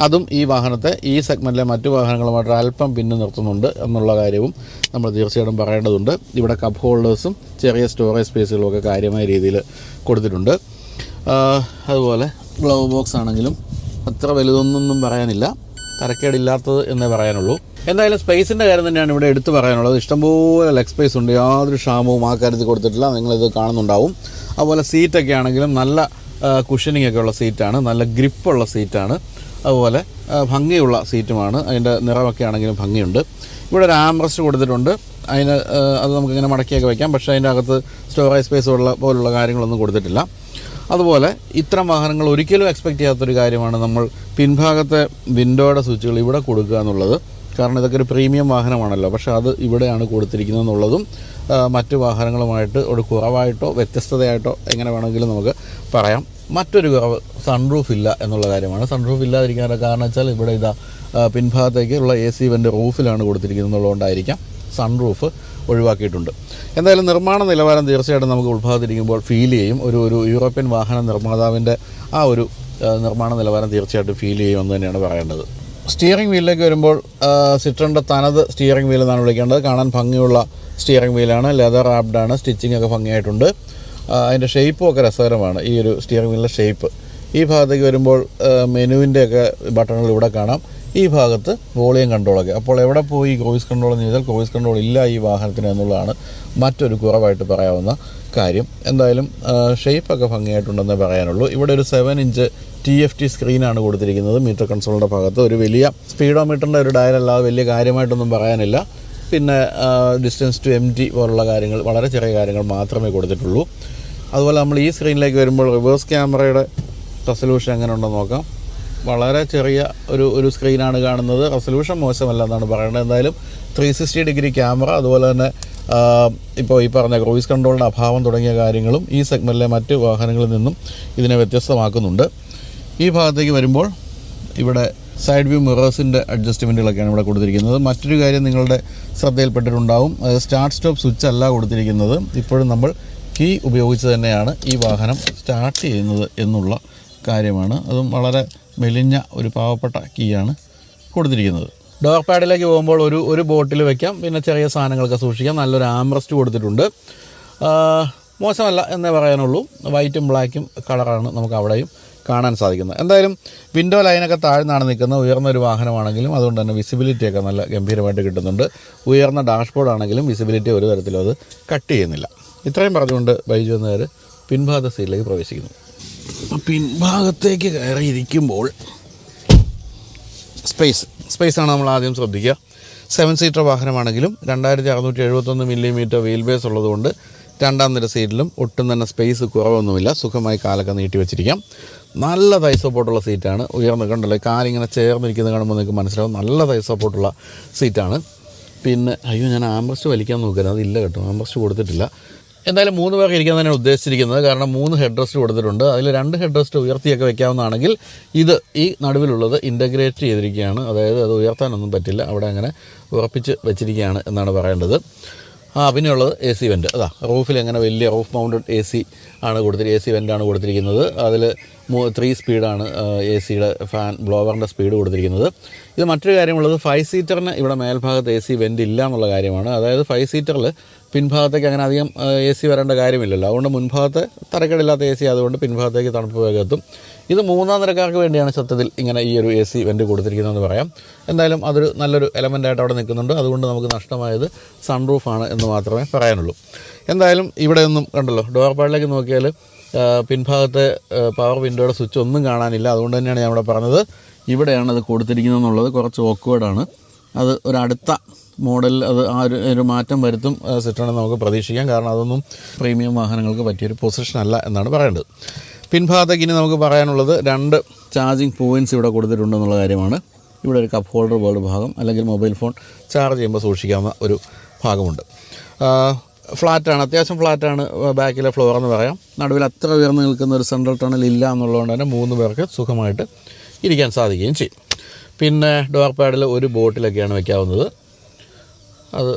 അതും ഈ വാഹനത്തെ ഈ സെഗ്മെൻറ്റിലെ മറ്റു വാഹനങ്ങളുമായിട്ട് അല്പം പിന്നെ നിർത്തുന്നുണ്ട് എന്നുള്ള കാര്യവും നമ്മൾ തീർച്ചയായിട്ടും പറയേണ്ടതുണ്ട്. ഇവിടെ കപ്പ് ഹോൾഡേഴ്സും ചെറിയ സ്റ്റോറേജ് സ്പേസുകളൊക്കെ കാര്യമായ രീതിയിൽ കൊടുത്തിട്ടുണ്ട്. അതുപോലെ ഗ്ലൗ ബോക്സ് ആണെങ്കിലും അത്ര വലുതൊന്നും പറയാനില്ല, തരക്കേടില്ലാത്തത് എന്നേ പറയാനുള്ളൂ. എന്തായാലും സ്പേസിൻ്റെ കാര്യം തന്നെയാണ് ഇവിടെ എടുത്തു പറയാനുള്ളത്. ഇഷ്ടംപോലെ ലെഗ് സ്പേസ് ഉണ്ട്, യാതൊരു ക്ഷാമവും ആ കാര്യത്തിൽ കൊടുത്തിട്ടില്ല. നിങ്ങളിത് കാണുന്നുണ്ടാവും. അതുപോലെ സീറ്റൊക്കെ ആണെങ്കിലും നല്ല കുഷനിങ് ഒക്കെ ഉള്ള സീറ്റാണ്, നല്ല ഗ്രിപ്പുള്ള സീറ്റാണ്. അതുപോലെ ഭംഗിയുള്ള സീറ്റുമാണ്. അതിൻ്റെ നിറമൊക്കെ ആണെങ്കിലും ഭംഗിയുണ്ട്. ഇവിടെ ഒരു ആംറസ്റ്റ് കൊടുത്തിട്ടുണ്ട്. അത് നമുക്കിങ്ങനെ മടക്കിയൊക്കെ വയ്ക്കാം. പക്ഷേ അതിൻ്റെ അകത്ത് സ്റ്റോറേജ് സ്പേസ് പോലുള്ള കാര്യങ്ങളൊന്നും കൊടുത്തിട്ടില്ല. അതുപോലെ ഇത്തരം വാഹനങ്ങൾ ഒരിക്കലും എക്സ്പെക്റ്റ് ചെയ്യാത്തൊരു കാര്യമാണ് നമ്മൾ പിൻഭാഗത്തെ വിൻഡോയുടെ സ്വിച്ചുകൾ ഇവിടെ കൊടുക്കുക എന്നുള്ളത്. കാരണം ഇതൊക്കെ ഒരു പ്രീമിയം വാഹനമാണല്ലോ. പക്ഷേ അത് ഇവിടെയാണ് കൊടുത്തിരിക്കുന്നത് എന്നുള്ളതും മറ്റു വാഹനങ്ങളുമായിട്ട് ഒരു കുറവായിട്ടോ വ്യത്യസ്തതയായിട്ടോ എങ്ങനെ വേണമെങ്കിലും നമുക്ക് പറയാം. മറ്റൊരു കുറവ് സൺറൂഫ് ഇല്ല എന്നുള്ള കാര്യമാണ്. സൺറൂഫ് ഇല്ലാതിരിക്കാനുള്ള കാരണം വെച്ചാൽ ഇവിടെ പിൻഭാഗത്തേക്കുള്ള AC വെൻ്റ് റൂഫിലാണ് കൊടുത്തിരിക്കുന്നത് എന്നുള്ളതുകൊണ്ടായിരിക്കാം സൺറൂഫ് ഒഴിവാക്കിയിട്ടുണ്ട്. എന്തായാലും നിർമ്മാണ നിലവാരം തീർച്ചയായിട്ടും നമുക്ക് ഉൾഭാഗത്തിരിക്കുമ്പോൾ ഫീൽ ചെയ്യും. ഒരു യൂറോപ്യൻ വാഹന നിർമ്മാതാവിൻ്റെ ആ ഒരു നിർമ്മാണ നിലവാരം തീർച്ചയായിട്ടും ഫീൽ ചെയ്യുമെന്ന് തന്നെയാണ് പറയേണ്ടത്. സ്റ്റിയറിംഗ് വീലിലേക്ക് വരുമ്പോൾ സിട്രണിൻ്റെ തനത് സ്റ്റിയറിംഗ് വീൽ എന്നാണ് വിളിക്കേണ്ടത്. കാണാൻ ഭംഗിയുള്ള സ്റ്റിയറിംഗ് വീലാണ്, ലെതർ റാപ്ഡാണ്, സ്റ്റിച്ചിങ് ഒക്കെ ഭംഗിയായിട്ടുണ്ട്. അതിൻ്റെ ഷേപ്പും ഒക്കെ രസകരമാണ്, ഈ ഒരു സ്റ്റിയറിംഗ് വീലിൻ്റെ ഷേപ്പ്. ഈ ഭാഗത്തേക്ക് വരുമ്പോൾ മെനുവിൻ്റെയൊക്കെ ബട്ടണുകൾ ഇവിടെ കാണാം. ഈ ഭാഗത്ത് വോളിയം കൺട്രോളൊക്കെ. അപ്പോൾ എവിടെ പോയി ക്രൂയിസ് കൺട്രോൾ എന്ന് ചോദിച്ചാൽ ക്രൂയിസ് കൺട്രോൾ ഇല്ല ഈ വാഹനത്തിന് എന്നുള്ളതാണ് മറ്റൊരു കുറവായിട്ട് പറയാവുന്ന കാര്യം. എന്തായാലും ഷേപ്പൊക്കെ ഭംഗിയായിട്ടുണ്ടെന്നേ പറയാനുള്ളൂ. ഇവിടെ ഒരു 7 ഇഞ്ച് TFT സ്ക്രീനാണ് കൊടുത്തിരിക്കുന്നത് മീറ്റർ കൺസോളിൻ്റെ ഭാഗത്ത്. ഒരു വലിയ സ്പീഡോമീറ്ററിൻ്റെ ഒരു ഡയലല്ലാതെ വലിയ കാര്യമായിട്ടൊന്നും പറയാനില്ല. പിന്നെ ഡിസ്റ്റൻസ് ടു MT പോലുള്ള കാര്യങ്ങൾ, വളരെ ചെറിയ കാര്യങ്ങൾ മാത്രമേ കൊടുത്തിട്ടുള്ളൂ. അതുപോലെ നമ്മൾ ഈ സ്ക്രീനിലേക്ക് വരുമ്പോൾ റിവേഴ്സ് ക്യാമറയുടെ റെസൊല്യൂഷൻ എങ്ങനെ ഉണ്ടെന്ന് നോക്കാം. വളരെ ചെറിയ ഒരു സ്ക്രീനാണ് കാണുന്നത്. റെസൊല്യൂഷൻ മോശമല്ല എന്നാണ് പറയുന്നത്. എന്തായാലും 360 ഡിഗ്രി ക്യാമറ, അതുപോലെ തന്നെ ഇപ്പോൾ ഈ പറഞ്ഞ ക്രൂയിസ് കൺട്രോളിൻ്റെ അഭാവം തുടങ്ങിയ കാര്യങ്ങളും ഈ സെഗ്മെൻറ്റിലെ മറ്റ് വാഹനങ്ങളിൽ നിന്നും ഇതിനെ വ്യത്യസ്തമാക്കുന്നുണ്ട്. ഈ ഭാഗത്തേക്ക് വരുമ്പോൾ ഇവിടെ സൈഡ് വ്യൂ മിറേഴ്സിൻ്റെ അഡ്ജസ്റ്റ്മെൻറ്റുകളൊക്കെയാണ് ഇവിടെ കൊടുത്തിരിക്കുന്നത്. മറ്റൊരു കാര്യം നിങ്ങളുടെ ശ്രദ്ധയിൽപ്പെട്ടിട്ടുണ്ടാവും, സ്റ്റാർട്ട് സ്റ്റോപ്പ് സ്വിച്ച് അല്ല കൊടുത്തിരിക്കുന്നത്. ഇപ്പോഴും നമ്മൾ കീ ഉപയോഗിച്ച് തന്നെയാണ് ഈ വാഹനം സ്റ്റാർട്ട് ചെയ്യുന്നത് എന്നുള്ള കാര്യമാണ്. അതും വളരെ മെലിഞ്ഞ ഒരു പാവപ്പെട്ട കീയാണ് കൊടുത്തിരിക്കുന്നത്. ഡോർ പാഡിലേക്ക് പോകുമ്പോൾ ഒരു ബോട്ടിൽ വയ്ക്കാം, പിന്നെ ചെറിയ സാധനങ്ങളൊക്കെ സൂക്ഷിക്കാം. നല്ലൊരു ആംറസ്റ്റ് കൊടുത്തിട്ടുണ്ട്. മോശമല്ല എന്നേ പറയാനുള്ളൂ. വൈറ്റും ബ്ലാക്കും കളറാണ് നമുക്ക് അവിടെയും കാണാൻ സാധിക്കുന്നത്. എന്തായാലും വിൻഡോ ലൈനൊക്കെ താഴ്ന്നാണ് നിൽക്കുന്നത്. ഉയർന്നൊരു വാഹനമാണെങ്കിലും അതുകൊണ്ട് തന്നെ വിസിബിലിറ്റിയൊക്കെ നല്ല ഗംഭീരമായിട്ട് കിട്ടുന്നുണ്ട്. ഉയർന്ന ഡാഷ്ബോർഡ് ആണെങ്കിലും വിസിബിലിറ്റി ഒരു തരത്തിലും അത് കട്ട് ചെയ്യുന്നില്ല. ഇത്രയും പറഞ്ഞുകൊണ്ട് ബൈജു എന്നവർ പിൻഭാഗ സീറ്റിലേക്ക് പ്രവേശിക്കുന്നു. പിൻഭാഗത്തേക്ക് കയറിയിരിക്കുമ്പോൾ സ്പേസാണ് നമ്മൾ ആദ്യം ശ്രദ്ധിക്കുക. 7 സീറ്റർ വാഹനമാണെങ്കിലും 2671 മില്ലിമീറ്റർ വീൽ ബേസ് ഉള്ളതുകൊണ്ട് രണ്ടാം നിര സീറ്റിലും ഒട്ടും തന്നെ സ്പേസ് കുറവൊന്നുമില്ല. സുഖമായി കാലൊക്കെ നീട്ടി വെച്ചിരിക്കാം. നല്ല തൈ സപ്പോർട്ടുള്ള സീറ്റാണ്. ഉയർന്ന് കണ്ടല്ലോ, കാലിങ്ങനെ ചേർന്നിരിക്കുന്നത് കാണുമ്പോൾ നിങ്ങൾക്ക് മനസ്സിലാവും നല്ല തൈ സപ്പോർട്ടുള്ള സീറ്റാണ്. പിന്നെ ഞാൻ ആംബ്രസ്റ്റ് വലിക്കാൻ നോക്കരുത്, അതില്ല കേട്ടോ, ആംബ്രസ്റ്റ് കൊടുത്തിട്ടില്ല. എന്തായാലും 3 പേർക്ക് ഇരിക്കാൻ തന്നെയാണ് ഉദ്ദേശിച്ചിരിക്കുന്നത്. കാരണം 3 ഹെഡ് റെസ്റ്റ് കൊടുത്തിട്ടുണ്ട്. അതിൽ 2 ഹെഡ് റെസ്റ്റ് ഉയർത്തിയൊക്കെ വെക്കാവുന്നതാണെങ്കിൽ ഇത് ഈ നടുവിലുള്ളത് ഇൻ്റഗ്രേറ്റ് ചെയ്തിരിക്കുകയാണ്. അതായത് അത് ഉയർത്താനൊന്നും പറ്റില്ല, അവിടെ അങ്ങനെ ഉറപ്പിച്ച് വെച്ചിരിക്കുകയാണ് എന്നാണ് പറയേണ്ടത്. പിന്നെയുള്ളത് എ സി വെൻ്റ്. റൂഫിൽ എങ്ങനെ വലിയ റൂഫ് മൗണ്ടഡ് എ സി വെൻ്റാണ് കൊടുത്തിരിക്കുന്നത്. അതിൽ 3 സ്പീഡാണ് എ സിയുടെ ഫാൻ ബ്ലോവറിൻ്റെ സ്പീഡ് കൊടുത്തിരിക്കുന്നത്. ഇത് മറ്റൊരു കാര്യമുള്ളത്, 5 സീറ്ററിന് ഇവിടെ മേൽഭാഗത്ത് എ സി വെൻ്റ് ഇല്ല എന്നുള്ള കാര്യമാണ്. അതായത് 5 സീറ്ററിൽ പിൻഭാഗത്തേക്ക് അങ്ങനെ അധികം എ സി വരേണ്ട കാര്യമില്ലല്ലോ. അതുകൊണ്ട് മുൻഭാഗത്ത് തരക്കേടില്ലാത്ത എ സി ആയതുകൊണ്ട് പിൻഭാഗത്തേക്ക് തണുപ്പ് വേഗം എത്തും. ഇത് 3-ാം നിരക്കാർക്ക് വേണ്ടിയാണ് സത്യത്തിൽ ഇങ്ങനെ ഈ ഒരു എ സി വെൻ്റ് കൊടുത്തിരിക്കുന്നതെന്ന് പറയാം. എന്തായാലും അതൊരു നല്ലൊരു എലമെൻ്റായിട്ട് അവിടെ നിൽക്കുന്നുണ്ട്. അതുകൊണ്ട് നമുക്ക് നഷ്ടമായത് സൺറൂഫാണ് എന്ന് മാത്രമേ പറയാനുള്ളൂ. എന്തായാലും ഇവിടെയൊന്നും കണ്ടല്ലോ, ഡോർ പാഡിലേക്ക് നോക്കിയാൽ പിൻഭാഗത്തെ പവർ വിൻഡോയുടെ സ്വിച്ച് ഒന്നും കാണാനില്ല. അതുകൊണ്ട് തന്നെയാണ് ഞാൻ ഇവിടെ പറഞ്ഞത് ഇവിടെയാണ് അത് കൊടുത്തിരിക്കുന്നതെന്നുള്ളത്. കുറച്ച് ഓക്വേർഡാണ്. അത് ഒരടുത്ത മോഡലിൽ അത് ഒരു മാറ്റം വരുത്തും സിട്രോണിൽ നമുക്ക് പ്രതീക്ഷിക്കാം. കാരണം അതൊന്നും പ്രീമിയം വാഹനങ്ങൾക്ക് പറ്റിയൊരു പൊസിഷൻ അല്ല എന്നാണ് പറയേണ്ടത്. പിൻഭാഗത്തേക്ക് ഇനി നമുക്ക് പറയാനുള്ളത് 2 ചാർജിങ് പോയിൻറ്റ്സ് ഇവിടെ കൊടുത്തിട്ടുണ്ടെന്നുള്ള കാര്യമാണ്. ഇവിടെ ഒരു കപ്പ് ഹോൾഡർ പോലുള്ള ഭാഗം, അല്ലെങ്കിൽ മൊബൈൽ ഫോൺ ചാർജ് ചെയ്യുമ്പോൾ സൂക്ഷിക്കാവുന്ന ഒരു ഭാഗമുണ്ട്. ഫ്ലാറ്റാണ്, അത്യാവശ്യം ഫ്ലാറ്റാണ് ബാക്കിലെ ഫ്ലോർ എന്ന് പറയാം. നടുവിൽ അത്ര ഉയർന്നു നിൽക്കുന്ന ഒരു സെൻട്രൽ ടണൽ ഇല്ല എന്നുള്ളതുകൊണ്ട് തന്നെ 3 പേർക്ക് സുഖമായിട്ട് ഇരിക്കാൻ സാധിക്കുകയും ചെയ്യും. പിന്നെ ഡോർ പാഡിൽ ഒരു ബോട്ടിലൊക്കെയാണ് വയ്ക്കാവുന്നത്. അത്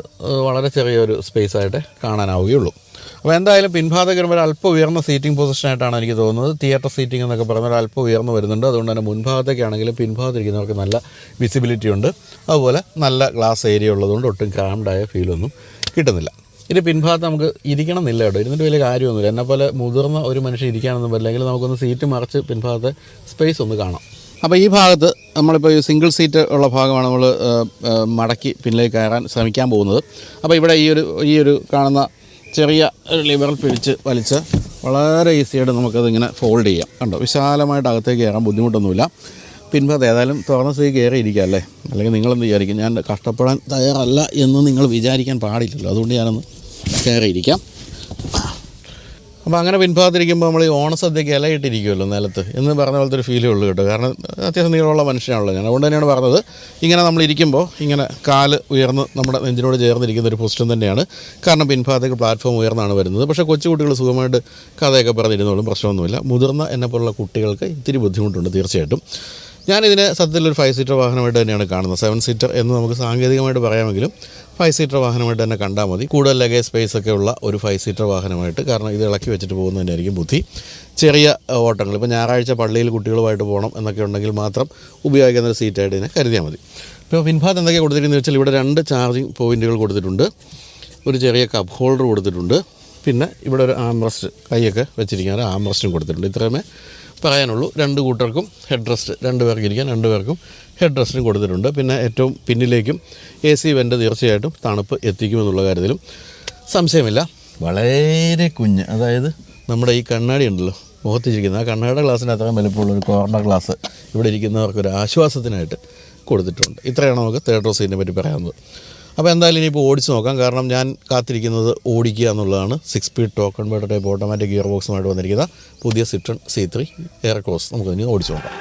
വളരെ ചെറിയൊരു സ്പേസായിട്ട് കാണാനാവുകയുള്ളൂ. അപ്പോൾ എന്തായാലും പിൻഭാഗത്തേക്ക് വരുമ്പോൾ അല്പം ഉയർന്ന സീറ്റിംഗ് പൊസിഷനായിട്ടാണ് എനിക്ക് തോന്നുന്നത്. തിയേറ്റർ സീറ്റിംഗ് എന്നൊക്കെ പറയുന്നത് അല്പം ഉയർന്നു വരുന്നുണ്ട്. അതുകൊണ്ട് തന്നെ മുൻഭാഗത്തേക്കാണെങ്കിലും പിൻഭാഗത്തിരിക്കുന്നവർക്ക് നല്ല വിസിബിലിറ്റി ഉണ്ട്. അതുപോലെ നല്ല ഗ്ലാസ് ഏരിയ ഉള്ളതുകൊണ്ട് ഒട്ടും ക്രാംഡായ ഫീലൊന്നും കിട്ടുന്നില്ല. ഇനി പിൻഭാഗത്ത് നമുക്ക് ഇരിക്കണം എന്നില്ല കേട്ടോ, ഇരുന്നിട്ട് വലിയ കാര്യമൊന്നുമില്ല. എന്നെപ്പോലെ മുതിർന്ന ഒരു മനുഷ്യൻ ഇരിക്കാനൊന്നും പറ്റില്ലെങ്കിൽ നമുക്കൊന്ന് സീറ്റ് മറിച്ച് പിൻഭാഗത്തെ സ്പേസ് ഒന്ന് കാണാം. അപ്പോൾ ഈ ഭാഗത്ത് നമ്മളിപ്പോൾ ഈ സിംഗിൾ സീറ്റ് ഉള്ള ഭാഗമാണ് നമ്മൾ മടക്കി പിന്നിലേക്ക് കയറാൻ ശ്രമിക്കാൻ പോകുന്നത്. അപ്പോൾ ഇവിടെ ഈ ഒരു കാണുന്ന ചെറിയ ലിവറിൽ പിടിച്ച് വലിച്ച് വളരെ ഈസിയായിട്ട് നമുക്കതിങ്ങനെ ഫോൾഡ് ചെയ്യാം. കണ്ടോ, വിശാലമായിട്ട് അകത്തേക്ക് കയറാൻ ബുദ്ധിമുട്ടൊന്നുമില്ല. പിൻഭാഗത്ത് ഏതായാലും തുറന്ന സ്ഥിതി കയറിയിരിക്കുക അല്ലേ, അല്ലെങ്കിൽ നിങ്ങളെന്ത് വിചാരിക്കും, ഞാൻ കഷ്ടപ്പെടാൻ തയ്യാറല്ല എന്ന് നിങ്ങൾ വിചാരിക്കാൻ പാടില്ലല്ലോ. അതുകൊണ്ട് ഞാനൊന്ന് കയറിയിരിക്കാം. അപ്പോൾ അങ്ങനെ പിൻഭാഗത്തിരിക്കുമ്പോൾ നമ്മൾ ഈ ഓണസദ്യക്ക് ഇലയിട്ടിരിക്കുമല്ലോ നിലത്ത് എന്ന് പറഞ്ഞ പോലത്തെ ഒരു ഫീലേ ഉള്ളൂ കേട്ടോ. കാരണം അത്യാവശ്യം നീളമുള്ള മനുഷ്യനാണല്ലോ ഞാൻ. അതുകൊണ്ട് തന്നെയാണ് പറഞ്ഞത്, ഇങ്ങനെ നമ്മളിരിക്കുമ്പോൾ ഇങ്ങനെ കാല് ഉയർന്ന് നമ്മുടെ നെഞ്ചിനോട് ചേർന്നിരിക്കുന്ന ഒരു പൊസിഷൻ തന്നെയാണ്. കാരണം പിൻഭാഗത്തേക്ക് പ്ലാറ്റ്ഫോം ഉയർന്നാണ് വരുന്നത്. പക്ഷേ കൊച്ചുകുട്ടികൾ സുഖമായിട്ട് കഥയൊക്കെ പറഞ്ഞിരുന്നോളും, പ്രശ്നമൊന്നുമില്ല. മുതിർന്ന എന്നെപ്പോലുള്ള കുട്ടികൾക്ക് ഇത്തിരി ബുദ്ധിമുട്ടുണ്ട് തീർച്ചയായിട്ടും. ഞാനിതിനെ സത്യത്തിലൊരു 5 സീറ്റർ വാഹനമായിട്ട് തന്നെയാണ് കാണുന്നത്. 7 സീറ്റർ എന്ന് നമുക്ക് സാങ്കേതികമായിട്ട് പറയാമെങ്കിലും 5 സീറ്റർ വാഹനമായിട്ട് തന്നെ കണ്ടാൽ മതി. കൂടുതൽ ലഗേജ് സ്പേസ് ഒക്കെ ഉള്ള ഒരു 5 സീറ്റർ വാഹനമായിട്ട്. കാരണം ഇത് ഇളക്കി വെച്ചിട്ട് പോകുന്നതിനായിരിക്കും ബുദ്ധി. ചെറിയ ഓട്ടങ്ങൾ, ഇപ്പോൾ ഞായറാഴ്ച പള്ളിയിൽ കുട്ടികളുമായിട്ട് പോകണം എന്നൊക്കെ ഉണ്ടെങ്കിൽ മാത്രം ഉപയോഗിക്കുന്ന ഒരു സീറ്റായിട്ട് ഇതിനെ കരുതിയാൽ മതി. ഇപ്പോൾ പിൻഭാഗത്ത് എന്തൊക്കെയാണ് കൊടുത്തിരിക്കുന്നത് വെച്ചാൽ ഇവിടെ 2 ചാർജിങ് പോയിൻറ്റുകൾ കൊടുത്തിട്ടുണ്ട്, ഒരു ചെറിയ കപ്പ് ഹോൾഡർ കൊടുത്തിട്ടുണ്ട്, പിന്നെ ഇവിടെ ഒരു ആംറസ്റ്റ് കൈയൊക്കെ വെച്ചിരിക്കാൻ ഒരു ആംറസ്റ്റും കൊടുത്തിട്ടുണ്ട്. ഇത്രയുമേ പറയാനുള്ളൂ. 2 കൂട്ടർക്കും ഹെഡ് റെസ്റ്റ്, 2 പേർക്ക് ഇരിക്കാൻ 2 പേർക്കും ഹെഡ് റെസ്റ്റും കൊടുത്തിട്ടുണ്ട്. പിന്നെ ഏറ്റവും പിന്നിലേക്കും എ സി വെൻ്റ് തീർച്ചയായിട്ടും തണുപ്പ് എത്തിക്കുമെന്നുള്ള കാര്യത്തിലും സംശയമില്ല. വളരെ കുഞ്ഞ്, അതായത് നമ്മുടെ ഈ കണ്ണാടി ഉണ്ടല്ലോ മുഖത്തിരിക്കുന്ന, ആ കണ്ണാടിയുടെ ഗ്ലാസ്സിന് അത്രയും വലുപ്പമുള്ള ഒരു കോർണർ ഗ്ലാസ് ഇവിടെ ഇരിക്കുന്നവർക്കൊരു ആശ്വാസത്തിനായിട്ട് കൊടുത്തിട്ടുണ്ട്. ഇത്രയാണ് നമുക്ക് തേർഡ് റോ സീറ്റിനെ പറ്റി പറയാവുന്നത്. അപ്പോൾ എന്തായാലും ഇനിയിപ്പോൾ ഓടിച്ച് നോക്കാം. കാരണം ഞാൻ കാത്തിരിക്കുന്നത് ഓടിക്കുക എന്നുള്ളതാണ്. 6 speed torque converter type automatic gear ബോക്സുമായിട്ട് വന്നിരിക്കുന്ന പുതിയ സിട്രോൺ C3 എയർക്രോസ്. നമുക്കിനി ഓടിച്ച് നോക്കാം.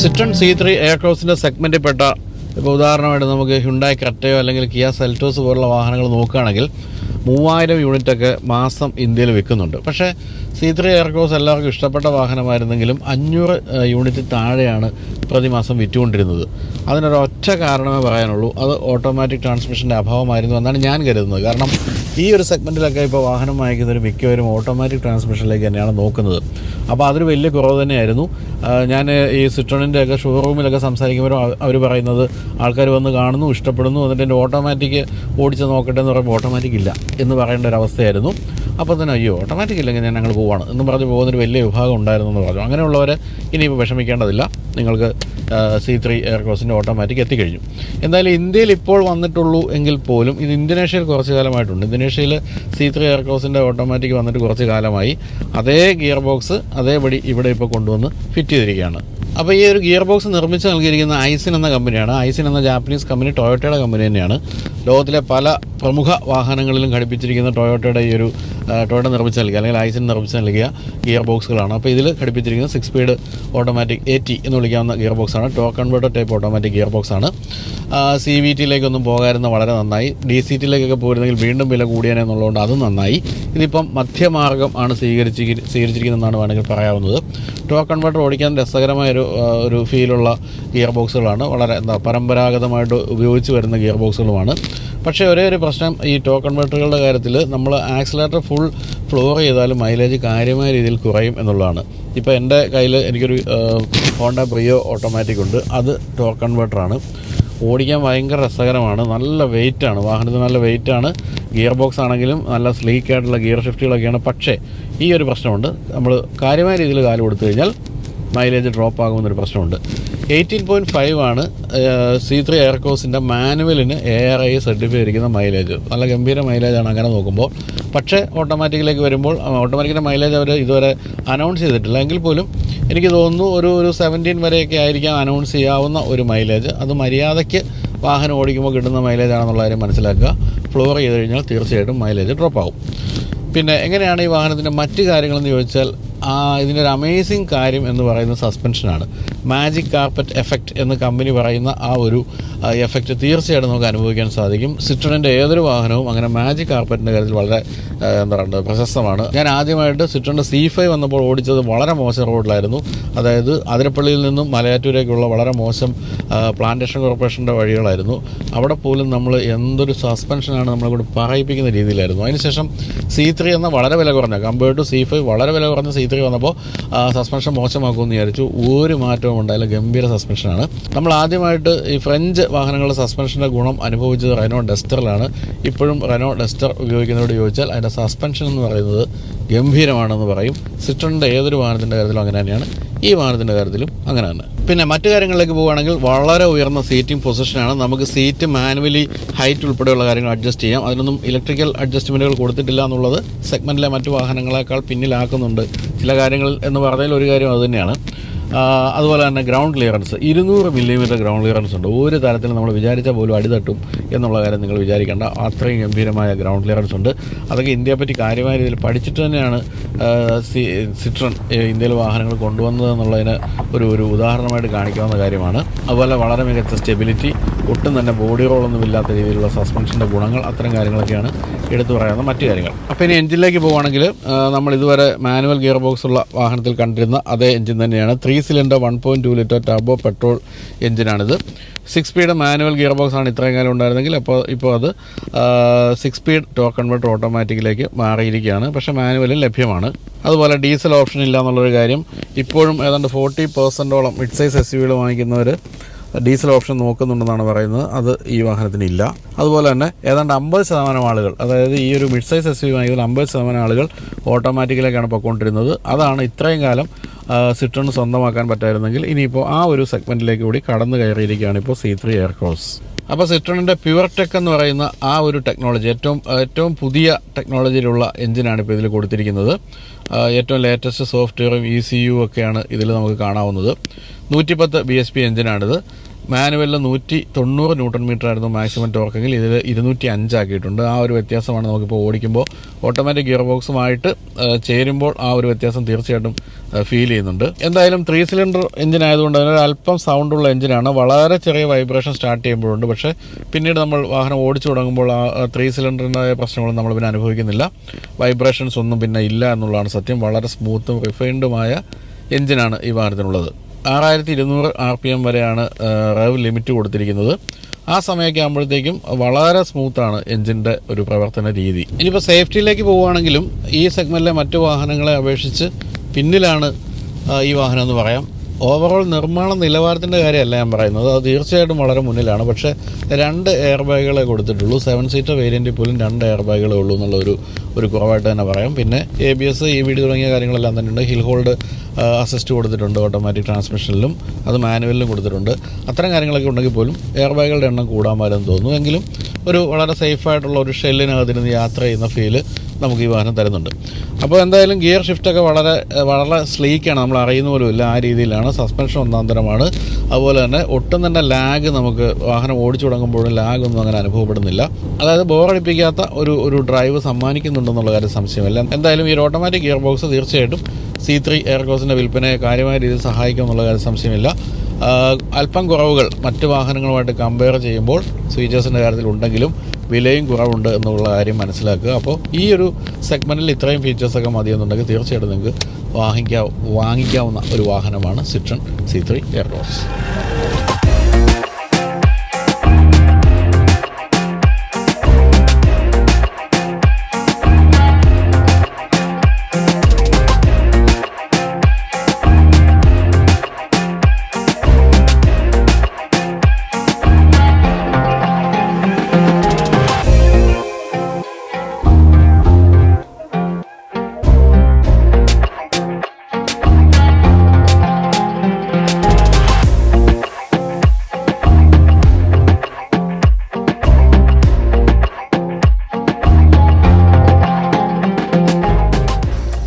സിട്രൺ C3 എയർക്രോസിൻ്റെ സെഗ്മെൻറ്റിൽപ്പെട്ട ഇപ്പോൾ ഉദാഹരണമായിട്ട് നമുക്ക് ഹ്യുണ്ടായി ക്രെറ്റയോ അല്ലെങ്കിൽ കിയ സെൽറ്റോസ് പോലുള്ള വാഹനങ്ങൾ നോക്കുകയാണെങ്കിൽ 3000 യൂണിറ്റൊക്കെ മാസം ഇന്ത്യയിൽ വിൽക്കുന്നുണ്ട്. പക്ഷേ C3 എയർക്രോസ് എല്ലാവർക്കും ഇഷ്ടപ്പെട്ട വാഹനമായിരുന്നെങ്കിലും 500 യൂണിറ്റ് താഴെയാണ് പ്രതിമാസം വിറ്റുകൊണ്ടിരുന്നത്. അതിനൊരൊറ്റ കാരണമേ പറയാനുള്ളൂ, അത് ഓട്ടോമാറ്റിക് ട്രാൻസ്മിഷൻ്റെ അഭാവമായിരുന്നു എന്നാണ് ഞാൻ കരുതുന്നത്. കാരണം ഈ ഒരു സെഗ്മെൻറ്റിലൊക്കെ ഇപ്പോൾ വാഹനം വാങ്ങിക്കുന്നവർ മിക്കവരും ഓട്ടോമാറ്റിക് ട്രാൻസ്മിഷനിലേക്ക് തന്നെയാണ് നോക്കുന്നത്. അപ്പോൾ അതൊരു വലിയ കുറവ് തന്നെയായിരുന്നു. ഞാൻ ഈ സിട്രോണിൻ്റെയൊക്കെ ഷോറൂമിലൊക്കെ സംസാരിക്കുമ്പോൾ അവർ പറയുന്നത് ആൾക്കാർ വന്ന് കാണുന്നു, ഇഷ്ടപ്പെടുന്നു, എന്നിട്ട് എൻ്റെ ഓട്ടോമാറ്റിക് ഓടിച്ച് നോക്കട്ടെ എന്ന് പറയുമ്പോൾ ഓട്ടോമാറ്റിക് ഇല്ല എന്ന് പറയേണ്ട ഒരു അവസ്ഥയായിരുന്നു. അപ്പോൾ തന്നെ അയ്യോ ഓട്ടോമാറ്റിക് ഇല്ലെങ്കിൽ ഞങ്ങൾ പോവാണ് എന്ന് പറഞ്ഞ് പോകുന്നൊരു വലിയ വിഭാഗം ഉണ്ടായിരുന്നു എന്ന് പറഞ്ഞു. അങ്ങനെയുള്ളവർ ഇനിയിപ്പോൾ വിഷമിക്കേണ്ടതില്ല, നിങ്ങൾക്ക് C3 എയർക്രോസിൻ്റെ ഓട്ടോമാറ്റിക് എത്തിക്കഴിഞ്ഞു. എന്തായാലും ഇന്ത്യയിൽ ഇപ്പോൾ വന്നിട്ടുള്ളൂ എങ്കിൽ പോലും ഇത് ഇന്തോനേഷ്യയിൽ കുറച്ച് കാലമായിട്ടുണ്ട്. ഇന്തോനേഷ്യയിൽ C3 എയർക്രോസിൻ്റെ ഓട്ടോമാറ്റിക് വന്നിട്ട് കുറച്ച് കാലമായി. അതേ ഗിയർ ബോക്സ് അതേപടി ഇവിടെ ഇപ്പോൾ കൊണ്ടുവന്ന് ഫിറ്റ് ചെയ്തിരിക്കുകയാണ്. അപ്പോൾ ഈ ഒരു ഗിയർ ബോക്സ് നിർമ്മിച്ച് നൽകിയിരിക്കുന്ന ഐസിൻ എന്ന കമ്പനിയാണ്. ഐസിൻ എന്ന ജാപ്പനീസ് കമ്പനി ടൊയോട്ടയുടെ കമ്പനി തന്നെയാണ്. ലോകത്തിലെ പല പ്രമുഖ വാഹനങ്ങളിലും ഘടിപ്പിച്ചിരിക്കുന്ന ടൊയോട്ടയുടെ ഈ ഒരു ടൊയോട്ട നിർമ്മിച്ച് നൽകിയ അല്ലെങ്കിൽ ഐസിൻ നിർമ്മിച്ച് നൽകിയ ഗിയർ ബോക്സുകളാണ്. അപ്പോൾ ഇതിൽ ഘടിപ്പിച്ചിരിക്കുന്ന 6 സ്പീഡ് ഓട്ടോമാറ്റിക് AT എന്ന് വിളിക്കാവുന്ന ഗിയർ ബോക്സാണ്. Torque converter type automatic gear ബോക്സാണ്. CVT-ലേക്കൊന്നും പോകാതിരുന്ന വളരെ നന്നായി. DCT-ലേക്കൊക്കെ പോയിരുന്നെങ്കിൽ വീണ്ടും വില കൂടിയാനെന്നുള്ളതുകൊണ്ട് അതും നന്നായി. ഇതിപ്പം മധ്യമാർഗ്ഗം ആണ് സ്വീകരിച്ചിരിക്കുന്നതെന്നാണ് വേണമെങ്കിൽ പറയാവുന്നത്. ടോർക്ക് കൺവേർട്ടർ ഓടിക്കാൻ രസകരമായ ഒരു ഫീലുള്ള ഗിയർ ബോക്സുകളാണ്. വളരെ പരമ്പരാഗതമായിട്ട് ഉപയോഗിച്ച് വരുന്ന ഗിയർ ബോക്സുകളുമാണ്. പക്ഷേ ഒരേ ഒരു പ്രശ്നം ഈ ടോർക്ക് കൺവേർട്ടറുകളുടെ കാര്യത്തിൽ നമ്മൾ ആക്സിലേറ്റർ ഫുൾ ഫ്ലോർ ചെയ്താലും മൈലേജ് കാര്യമായ രീതിയിൽ കുറയും എന്നുള്ളതാണ്. ഇപ്പോൾ എൻ്റെ കയ്യിൽ എനിക്കൊരു ഹോണ്ട ബ്രിയോ ഓട്ടോമാറ്റിക് ഉണ്ട്. അത് ടോർക്ക് കൺവേർട്ടറാണ്. ഓടിക്കാൻ ഭയങ്കര രസകരമാണ്. നല്ല വെയിറ്റാണ്, വാഹനത്തിന് നല്ല വെയിറ്റാണ്. ഗിയർ ബോക്സ് ആണെങ്കിലും നല്ല സ്ലീക്കായിട്ടുള്ള ഗിയർ ഷിഫ്റ്റുകളൊക്കെയാണ്. പക്ഷേ ഈ ഒരു പ്രശ്നമുണ്ട്, നമ്മൾ കാര്യമായ രീതിയിൽ കാല് കൊടുത്തു കഴിഞ്ഞാൽ മൈലേജ് ഡ്രോപ്പ് ആകുമെന്നൊരു പ്രശ്നമുണ്ട്. 18.5 ആണ് C3 എയർക്രോസിൻ്റെ മാനുവലിന് ARAI സർട്ടിഫൈ ചെയ്തിരിക്കുന്ന മൈലേജ്. നല്ല ഗംഭീര മൈലേജാണ് അങ്ങനെ നോക്കുമ്പോൾ. പക്ഷേ ഓട്ടോമാറ്റിക്കിലേക്ക് വരുമ്പോൾ ഓട്ടോമാറ്റിക്കിൻ്റെ മൈലേജ് അവർ ഇതുവരെ അനൗൺസ് ചെയ്തിട്ടില്ല. എങ്കിൽ പോലും എനിക്ക് തോന്നുന്നു ഒരു 17 വരെയൊക്കെ ആയിരിക്കാം അനൗൺസ് ചെയ്യാവുന്ന ഒരു മൈലേജ്. അത് മര്യാദയ്ക്ക് വാഹനം ഓടിക്കുമ്പോൾ കിട്ടുന്ന മൈലേജാണെന്നുള്ള കാര്യം മനസ്സിലാക്കുക. ഫ്ലോർ ചെയ്ത് കഴിഞ്ഞാൽ തീർച്ചയായിട്ടും മൈലേജ് ഡ്രോപ്പ് ആകും. പിന്നെ എങ്ങനെയാണ് ഈ വാഹനത്തിൻ്റെ മറ്റ് കാര്യങ്ങളെന്ന് ചോദിച്ചാൽ ഇതിൻ്റെ ഒരു അമേസിങ് കാര്യം എന്ന് പറയുന്നത് സസ്പെൻഷനാണ്. മാജിക് കാർപ്പറ്റ് എഫക്റ്റ് എന്ന് കമ്പനി പറയുന്ന ആ ഒരു എഫക്റ്റ് തീർച്ചയായിട്ടും നമുക്ക് അനുഭവിക്കാൻ സാധിക്കും. സിട്രോണിൻ്റെ ഏതൊരു വാഹനവും അങ്ങനെ മാജിക് കാർപ്പറ്റിൻ്റെ കാര്യത്തിൽ വളരെ എന്താ പറയുക പ്രശസ്തമാണ്. ഞാൻ ആദ്യമായിട്ട് സിട്രോണിൻ്റെ C5 വന്നപ്പോൾ ഓടിച്ചത് വളരെ മോശം റോഡിലായിരുന്നു. അതായത് അതിരപ്പള്ളിയിൽ നിന്നും മലയാറ്റൂരേക്കുള്ള വളരെ മോശം പ്ലാന്റേഷൻ കോർപ്പറേഷൻ്റെ വഴികളായിരുന്നു. അവിടെ പോലും നമ്മൾ എന്തൊരു സസ്പെൻഷനാണ് നമ്മളെ കൂടി പറയിപ്പിക്കുന്ന രീതിയിലായിരുന്നു. അതിനുശേഷം C3 എന്ന വളരെ വില കുറഞ്ഞ കമ്പയർഡ് ടു C5 വളരെ വില കുറഞ്ഞ C3 വന്നപ്പോൾ സസ്പെൻഷൻ മോശമാക്കുമെന്ന് വിചാരിച്ചു. ഒരു മാറ്റവും ഉണ്ടായില്ല, ഗംഭീര സസ്പെൻഷനാണ്. നമ്മൾ ആദ്യമായിട്ട് ഈ ഫ്രഞ്ച് വാഹനങ്ങളുടെ സസ്പെൻഷൻ്റെ ഗുണം അനുഭവിച്ചത് റെനോ ഡസ്റ്ററിലാണ്. ഇപ്പോഴും റെനോ ഡസ്റ്റർ ഉപയോഗിക്കുന്നവരോട് ചോദിച്ചാൽ അതിൻ്റെ സസ്പെൻഷൻ എന്ന് പറയുന്നത് ഗംഭീരമാണെന്ന് പറയും. സിട്രോണിൻ്റെ ഏതൊരു വാഹനത്തിൻ്റെ കാര്യത്തിലും അങ്ങനെ തന്നെയാണ്, ഈ വാഹനത്തിൻ്റെ കാര്യത്തിലും അങ്ങനെ തന്നെ. പിന്നെ മറ്റു കാര്യങ്ങളിലേക്ക് പോവുകയാണെങ്കിൽ വളരെ ഉയർന്ന സീറ്റിംഗ് പൊസിഷനാണ്. നമുക്ക് സീറ്റ് മാനുവലി ഹൈറ്റ് ഉൾപ്പെടെയുള്ള കാര്യങ്ങൾ അഡ്ജസ്റ്റ് ചെയ്യാം. അതിനൊന്നും ഇലക്ട്രിക്കൽ അഡ്ജസ്റ്റ്മെൻറ്റുകൾ കൊടുത്തിട്ടില്ല എന്നുള്ളത് സെഗ്മെൻറ്റിലെ മറ്റു വാഹനങ്ങളെക്കാൾ പിന്നിലാക്കുന്നുണ്ട് ചില കാര്യങ്ങൾ എന്ന് പറഞ്ഞാൽ ഒരു കാര്യം അതുതന്നെയാണ്. അതുപോലെ തന്നെ ground clearance 200 millimetre ground clearance ഉണ്ട്. ഒരു തരത്തിൽ നമ്മൾ വിചാരിച്ചാൽ പോലും അടിതട്ടും എന്നുള്ള കാര്യം നിങ്ങൾ വിചാരിക്കേണ്ട, അത്രയും ഗംഭീരമായ ഗ്രൗണ്ട് ക്ലിയറൻസ് ഉണ്ട്. അതൊക്കെ ഇന്ത്യയെപ്പറ്റി കാര്യമായ രീതിയിൽ പഠിച്ചിട്ട് തന്നെയാണ് സിട്രോൺ ഇന്ത്യയിൽ വാഹനങ്ങൾ കൊണ്ടുവന്നത് എന്നുള്ളതിന് ഒരു ഉദാഹരണമായിട്ട് കാണിക്കാവുന്ന കാര്യമാണ്. അതുപോലെ വളരെ മികച്ച സ്റ്റെബിലിറ്റി, ഒട്ടും തന്നെ ബോഡി റോളൊന്നും ഇല്ലാത്ത രീതിയിലുള്ള സസ്പെൻഷൻ്റെ ഗുണങ്ങൾ, അത്തരം കാര്യങ്ങളൊക്കെയാണ് എടുത്തു പറയാവുന്ന മറ്റു കാര്യങ്ങൾ. അപ്പോൾ ഇനി എഞ്ചിനിലേക്ക് പോവുകയാണെങ്കിൽ നമ്മൾ ഇതുവരെ മാനുവൽ ഗിയർ ബോക്സ് ഉള്ള വാഹനത്തിൽ കണ്ടിരുന്ന അതേ എഞ്ചിൻ തന്നെയാണ്. 3 സിലിണ്ടർ 1.2 ലിറ്റർ ടർബോ പെട്രോൾ എഞ്ചിനാണിത്. 6 സ്പീഡ് മാനുവൽ ഗിയർ ബോക്സ് ആണ് ഇത്രയും കാലം ഉണ്ടായിരുന്നെങ്കിൽ ഇപ്പോൾ അത് 6 സ്പീഡ് ടോർക്ക് കൺവേർട്ടർ ഓട്ടോമാറ്റിക്കിലേക്ക് മാറിയിരിക്കുകയാണ്. പക്ഷേ മാനുവലും ലഭ്യമാണ്. അതുപോലെ ഡീസൽ ഓപ്ഷൻ ഇല്ല എന്നുള്ളൊരു കാര്യം ഇപ്പോഴും ഏതാണ്ട് 40% മിഡ് സൈസ് SUV വാങ്ങിക്കുന്നവർ ഡീസൽ ഓപ്ഷൻ നോക്കുന്നുണ്ടെന്നാണ് പറയുന്നത്. അത് ഈ വാഹനത്തിന് ഇല്ല. അതുപോലെ തന്നെ ഏതാണ്ട് 50% ആളുകൾ, അതായത് ഈ ഒരു മിഡ് സൈസ് SUV വാങ്ങിയതിൽ 50% ആളുകൾ ഓട്ടോമാറ്റിക്കിലേക്കാണ് പൊയ്ക്കൊണ്ടിരുന്നത്. അതാണ് ഇത്രയും കാലം സിട്രോൺ സ്വന്തമാക്കാൻ പറ്റായിരുന്നെങ്കിൽ ഇനിയിപ്പോൾ ആ ഒരു സെഗ്മെൻറ്റിലേക്ക് കൂടി കടന്നു കയറിയിരിക്കുകയാണ് ഇപ്പോൾ C3 എയർക്രോസ്. അപ്പോൾ സിട്രോണിൻ്റെ പ്യുവർ ടെക് എന്ന് പറയുന്ന ആ ഒരു ടെക്നോളജി ഏറ്റവും പുതിയ ടെക്നോളജിയിലുള്ള എഞ്ചിനാണ് ഇപ്പോൾ ഇതിൽ കൊടുത്തിരിക്കുന്നത്. ഏറ്റവും ലേറ്റസ്റ്റ് സോഫ്റ്റ്വെയറും ECU ഒക്കെയാണ് ഇതിൽ നമുക്ക് കാണാവുന്നത്. 110 bhp എഞ്ചിനാണിത്. മാനുവലിൽ 190 ന്യൂട്ടൺ മീറ്റർ ആയിരുന്നു മാക്സിമം ടോർക്കെങ്കിൽ ഇതിൽ 205 ആക്കിയിട്ടുണ്ട്. ആ ഒരു വ്യത്യാസമാണ് നമുക്കിപ്പോൾ ഓടിക്കുമ്പോൾ ഓട്ടോമാറ്റിക് ഗിയർ ബോക്സുമായിട്ട് ചേരുമ്പോൾ ആ ഒരു വ്യത്യാസം തീർച്ചയായിട്ടും ഫീൽ ചെയ്യുന്നുണ്ട്. എന്തായാലും 3 സിലിണ്ടർ എഞ്ചിൻ ആയതുകൊണ്ട് തന്നെ അല്പം സൗണ്ടുള്ള എഞ്ചിനാണ്. വളരെ ചെറിയ വൈബ്രേഷൻ സ്റ്റാർട്ട് ചെയ്യുമ്പോഴുണ്ട്. പക്ഷേ പിന്നീട് നമ്മൾ വാഹനം ഓടിച്ചു തുടങ്ങുമ്പോൾ ആ 3 സിലിണ്ടറിൻ്റെ പ്രശ്നങ്ങളും നമ്മൾ പിന്നെ അനുഭവിക്കുന്നില്ല. വൈബ്രേഷൻസ് ഒന്നും പിന്നെ ഇല്ല എന്നുള്ളതാണ് സത്യം. വളരെ സ്മൂത്തും റിഫൈൻഡുമായ എഞ്ചിനാണ് ഈ വാഹനത്തിനുള്ളത്. 6200 RPM വരെയാണ് റേവ് ലിമിറ്റ് കൊടുത്തിരിക്കുന്നത്. ആ സമയമൊക്കെ ആകുമ്പോഴത്തേക്കും വളരെ സ്മൂത്താണ് എഞ്ചിൻ്റെ ഒരു പ്രവർത്തന രീതി. ഇനിയിപ്പോൾ സേഫ്റ്റിയിലേക്ക് പോവുകയാണെങ്കിലും ഈ സെഗ്മെൻറ്റിലെ മറ്റു വാഹനങ്ങളെ അപേക്ഷിച്ച് പിന്നിലാണ് ഈ വാഹനം എന്ന് പറയാം. ഓവറോൾ നിർമ്മാണ നിലവാരത്തിൻ്റെ കാര്യമല്ല ഞാൻ പറയുന്നത്, അത് തീർച്ചയായിട്ടും വളരെ മുന്നിലാണ്. പക്ഷേ 2 എയർ ബാഗുകളെ കൊടുത്തിട്ടുള്ളൂ. 7 സീറ്റർ വേരിയൻറ്റിൽ പോലും 2 എയർ ബാഗുകളേ ഉള്ളൂ എന്നുള്ള ഒരു കുറവായിട്ട് തന്നെ പറയാം. പിന്നെ ABS, EBD തുടങ്ങിയ കാര്യങ്ങളെല്ലാം തന്നെ ഉണ്ട്. ഹിൽ ഹോൾഡ് അസിസ്റ്റ് കൊടുത്തിട്ടുണ്ട് ഓട്ടോമാറ്റിക് ട്രാൻസ്മിഷനിലും, അത് മാനുവലിലും കൊടുത്തിട്ടുണ്ട്. അത്തരം കാര്യങ്ങളൊക്കെ ഉണ്ടെങ്കിൽ പോലും എയർ ബാഗുകളുടെ എണ്ണം കൂടാൻ പാലെന്ന് തോന്നുന്നു. എങ്കിലും ഒരു വളരെ സേഫായിട്ടുള്ള ഒരു ഷെല്ലിനകത്തിരുന്ന് യാത്ര ചെയ്യുന്ന ഫീല് നമുക്ക് ഈ വാഹനം തരുന്നുണ്ട്. അപ്പോൾ എന്തായാലും ഗിയർ ഷിഫ്റ്റൊക്കെ വളരെ സ്ലീക്കാണ്, നമ്മൾ അറിയുന്ന പോലും ഇല്ല, ആ രീതിയിലാണ്. സസ്പെൻഷൻ ഒന്നാന്തരമാണ്. അതുപോലെ തന്നെ ഒട്ടും തന്നെ ലാഗ് നമുക്ക് വാഹനം ഓടിച്ചു തുടങ്ങുമ്പോഴും ലാഗൊന്നും അങ്ങനെ അനുഭവപ്പെടുന്നില്ല. അതായത് ബോറടിപ്പിക്കാത്ത ഒരു ഡ്രൈവ് സമ്മാനിക്കുന്നുണ്ടെന്നുള്ള കാര്യം സംശയമില്ല. എന്തായാലും ഈ ഓട്ടോമാറ്റിക് ഗിയർ ബോക്സ് തീർച്ചയായിട്ടും C3 എയർക്രോസിൻ്റെ വിൽപ്പനയെ കാര്യമായ രീതിയിൽ സഹായിക്കും എന്നുള്ള കാര്യം സംശയമില്ല. അല്പം കുറവുകൾ മറ്റ് വാഹനങ്ങളുമായിട്ട് കമ്പയർ ചെയ്യുമ്പോൾ ഫീച്ചേഴ്സിൻ്റെ കാര്യത്തിൽ ഉണ്ടെങ്കിലും വിലയും കുറവുണ്ട് എന്നുള്ള കാര്യം മനസ്സിലാക്കുക. അപ്പോൾ ഈ ഒരു സെഗ്മെൻറ്റിൽ ഇത്രയും ഫീച്ചേഴ്സൊക്കെ മതിയെന്നുണ്ടെങ്കിൽ തീർച്ചയായിട്ടും നിങ്ങൾക്ക് വാങ്ങിക്കാവുന്ന ഒരു വാഹനമാണ് സിട്രോൺ C3 എയർക്രോസ്.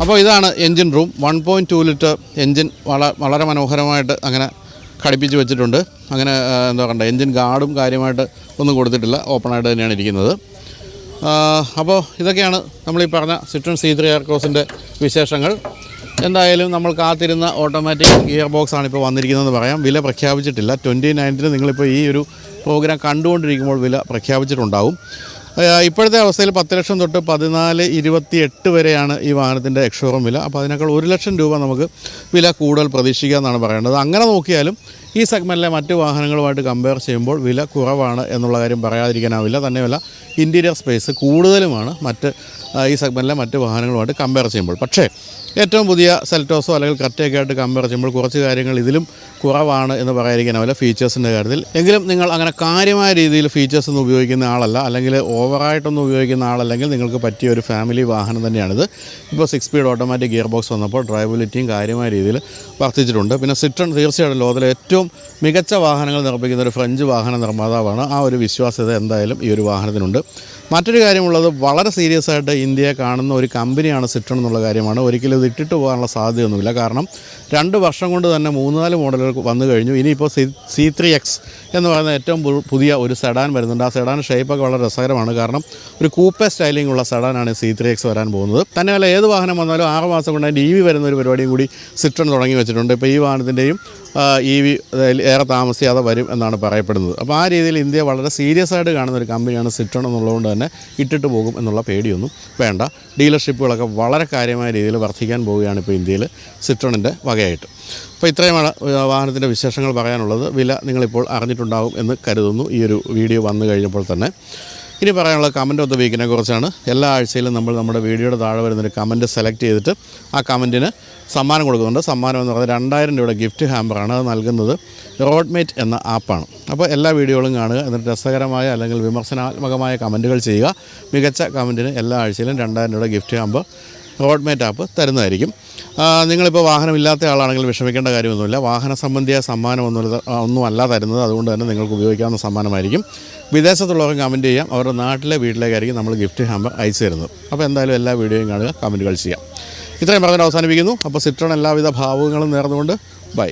അപ്പോൾ ഇതാണ് എൻജിൻ റൂം. 1.2 ലിറ്റർ എൻജിൻ വളരെ മനോഹരമായിട്ട് അങ്ങനെ ഘടിപ്പിച്ച് വെച്ചിട്ടുണ്ട്. അങ്ങനെ എന്താ പറയുക, എൻജിൻ ഗാർഡും കാര്യമായിട്ട് ഒന്നും കൊടുത്തിട്ടില്ല, ഓപ്പണായിട്ട് തന്നെയാണ് ഇരിക്കുന്നത്. അപ്പോൾ ഇതൊക്കെയാണ് നമ്മളീ പറഞ്ഞ സിട്രോൺ C3 എയർക്രോസിൻ്റെ വിശേഷങ്ങൾ. എന്തായാലും നമ്മൾ കാത്തിരുന്ന ഓട്ടോമാറ്റിക് ഗിയർ ബോക്സാണ് ഇപ്പോൾ വന്നിരിക്കുന്നതെന്ന് പറയാം. വില പ്രഖ്യാപിച്ചിട്ടില്ല. 29th നിങ്ങളിപ്പോൾ ഈ ഒരു പ്രോഗ്രാം കണ്ടുകൊണ്ടിരിക്കുമ്പോൾ വില പ്രഖ്യാപിച്ചിട്ടുണ്ടാവും. ഇപ്പോഴത്തെ അവസ്ഥയിൽ 10 ലക്ഷം തൊട്ട് 14-28 വരെയാണ് ഈ വാഹനത്തിൻ്റെ എക്സ്ഷോറൂം വില. അപ്പോൾ അതിനേക്കാൾ 1 ലക്ഷം രൂപ നമുക്ക് വില കൂടുതൽ പ്രതീക്ഷിക്കാമെന്നാണ് പറയേണ്ടത്. അങ്ങനെ നോക്കിയാലും ഈ സെഗ്മെൻറ്റിലെ മറ്റ് വാഹനങ്ങളുമായിട്ട് കമ്പയർ ചെയ്യുമ്പോൾ വില കുറവാണ് എന്നുള്ള കാര്യം പറയാതിരിക്കാനാവില്ല. തന്നെയല്ല, ഇൻറ്റീരിയർ സ്പേസ് കൂടുതലുമാണ് ഈ സെഗ്മെൻറ്റിലെ മറ്റ് വാഹനങ്ങളുമായിട്ട് കമ്പയർ ചെയ്യുമ്പോൾ. പക്ഷേ ഏറ്റവും പുതിയ സെൽറ്റോസോ അല്ലെങ്കിൽ ക്രെറ്റയൊക്കെ ആയിട്ട് കമ്പയർ ചെയ്യുമ്പോൾ കുറച്ച് കാര്യങ്ങൾ ഇതിലും കുറവാണ് എന്ന് പറയാതിരിക്കാനാവില്ല ഫീച്ചേഴ്സിൻ്റെ കാര്യത്തിൽ. എങ്കിലും നിങ്ങൾ അങ്ങനെ കാര്യമായ രീതിയിൽ ഫീച്ചേഴ്സ് ഒന്നും ഉപയോഗിക്കുന്ന ആളല്ല, അല്ലെങ്കിൽ ഓവറായിട്ടൊന്നും ഉപയോഗിക്കുന്ന ആളല്ലെങ്കിൽ നിങ്ങൾക്ക് പറ്റിയ ഒരു ഫാമിലി വാഹനം തന്നെയാണിത്. ഇപ്പോൾ 6 സ്പീഡ് ഓട്ടോമാറ്റിക് ഗിയർ ബോക്സ് വന്നപ്പോൾ ഡ്രൈവബിലിറ്റിയും കാര്യമായ രീതിയിൽ വർദ്ധിച്ചിട്ടുണ്ട്. പിന്നെ സിട്രോൺ തീർച്ചയായിട്ടും ലോകത്തിലെ ഏറ്റവും മികച്ച വാഹനങ്ങൾ നിർമ്മിക്കുന്ന ഒരു ഫ്രഞ്ച് വാഹന നിർമ്മാതാവാണ്. ആ ഒരു വിശ്വാസ്യത എന്തായാലും ഈ ഒരു വാഹനത്തിനുണ്ട്. മറ്റൊരു കാര്യമുള്ളത്, വളരെ സീരിയസ് ആയിട്ട് ഇന്ത്യയെ കാണുന്ന ഒരു കമ്പനിയാണ് സിട്രോൺ എന്നുള്ള കാര്യമാണ്. ഒരിക്കലും ഇത് ഇട്ടിട്ട് പോകാനുള്ള സാധ്യതയൊന്നുമില്ല. കാരണം 2 വർഷം കൊണ്ട് തന്നെ 3-4 മോഡലുകൾ വന്നു കഴിഞ്ഞു. ഇനിയിപ്പോൾ C3X എന്ന് പറയുന്ന ഏറ്റവും പുതിയ ഒരു സെഡാൻ വരുന്നുണ്ട്. ആ സെഡാൻ ഷേപ്പൊക്കെ വളരെ രസകരമാണ്. കാരണം ഒരു കൂപ്പേ സ്റ്റൈലിംഗ് ഉള്ള സെഡാനാണ് C3X വരാൻ പോകുന്നത്. തന്നെയല്ല, ഏത് വാഹനം വന്നാലും 6 മാസം കൊണ്ട് അതിൻ്റെ EV വരുന്ന ഒരു പരിപാടിയും കൂടി സിട്രോൺ തുടങ്ങി വെച്ചിട്ടുണ്ട്. ഇപ്പോൾ ഈ വാഹനത്തിൻ്റെയും EV ഏറെ താമസിയാതെ വരും എന്നാണ് പറയപ്പെടുന്നത്. അപ്പോൾ ആ രീതിയിൽ ഇന്ത്യ വളരെ സീരിയസ് ആയിട്ട് കാണുന്ന ഒരു കമ്പനിയാണ് സിട്രോൺ എന്നുള്ളതുകൊണ്ട് തന്നെ ഇട്ടിട്ട് പോകും എന്നുള്ള പേടിയൊന്നും വേണ്ട. ഡീലർഷിപ്പുകളൊക്കെ വളരെ കാര്യമായ രീതിയിൽ വർദ്ധിക്കാൻ പോവുകയാണ് ഇപ്പോൾ ഇന്ത്യയിൽ സിട്രോണിൻ്റെ വകയായിട്ട്. അപ്പോൾ ഇത്രയുമാണ് വാഹനത്തിൻ്റെ വിശേഷങ്ങൾ പറയാനുള്ളത്. വില നിങ്ങളിപ്പോൾ അറിഞ്ഞിട്ടുണ്ടാകും എന്ന് കരുതുന്നു ഈ ഒരു വീഡിയോ വന്നു കഴിഞ്ഞപ്പോൾ തന്നെ. ഇനി പറയാനുള്ള കമൻറ്റ് ഓഫ് ദ വീക്കിനെ കുറിച്ചാണ്. എല്ലാ ആഴ്ചയിലും നമ്മൾ നമ്മുടെ വീഡിയോയുടെ താഴെ വരുന്നൊരു കമൻറ്റ് സെലക്ട് ചെയ്തിട്ട് ആ കമൻറ്റിന് സമ്മാനം കൊടുക്കുന്നുണ്ട്. സമ്മാനം എന്ന് പറയുന്നത് 2000 രൂപയുടെ ഗിഫ്റ്റ് ഹാമ്പറാണ്. അത് നൽകുന്നത് റോഡ്മേറ്റ് എന്ന ആപ്പാണ്. അപ്പോൾ എല്ലാ വീഡിയോകളും കാണുക, എന്നിട്ട് രസകരമായ അല്ലെങ്കിൽ വിമർശനാത്മകമായ കമൻറ്റുകൾ ചെയ്യുക. മികച്ച കമൻറ്റിന് എല്ലാ ആഴ്ചയിലും 2000 രൂപയുടെ gift hamper road mate app തരുന്നതായിരിക്കും. നിങ്ങളിപ്പോൾ വാഹനമില്ലാത്ത ആളാണെങ്കിൽ വിഷമിക്കേണ്ട കാര്യമൊന്നുമില്ല. വാഹന സംബന്ധിയായ സമ്മാനം ഒന്നുമല്ല തരുന്നത്. അതുകൊണ്ട് തന്നെ നിങ്ങൾക്ക് ഉപയോഗിക്കാവുന്ന സമ്മാനമായിരിക്കും. വിദേശത്തുള്ളവർക്ക് കമൻറ്റ് ചെയ്യാം. അവരുടെ നാട്ടിലെ വീട്ടിലേക്കായിരിക്കും നമ്മൾ ഗിഫ്റ്റ് ഹാമ്പർ അയച്ചു തരുന്നത്. അപ്പോൾ എന്തായാലും എല്ലാ വീഡിയോയും കാണുക, കമൻറ്റുകൾ ചെയ്യാം. ഇത്രയും പറഞ്ഞിട്ട് അവസാനിപ്പിക്കുന്നു. അപ്പോൾ സിട്രോൺ എല്ലാവിധ ഭാവുകങ്ങളും നേർന്നുകൊണ്ട് ബൈ.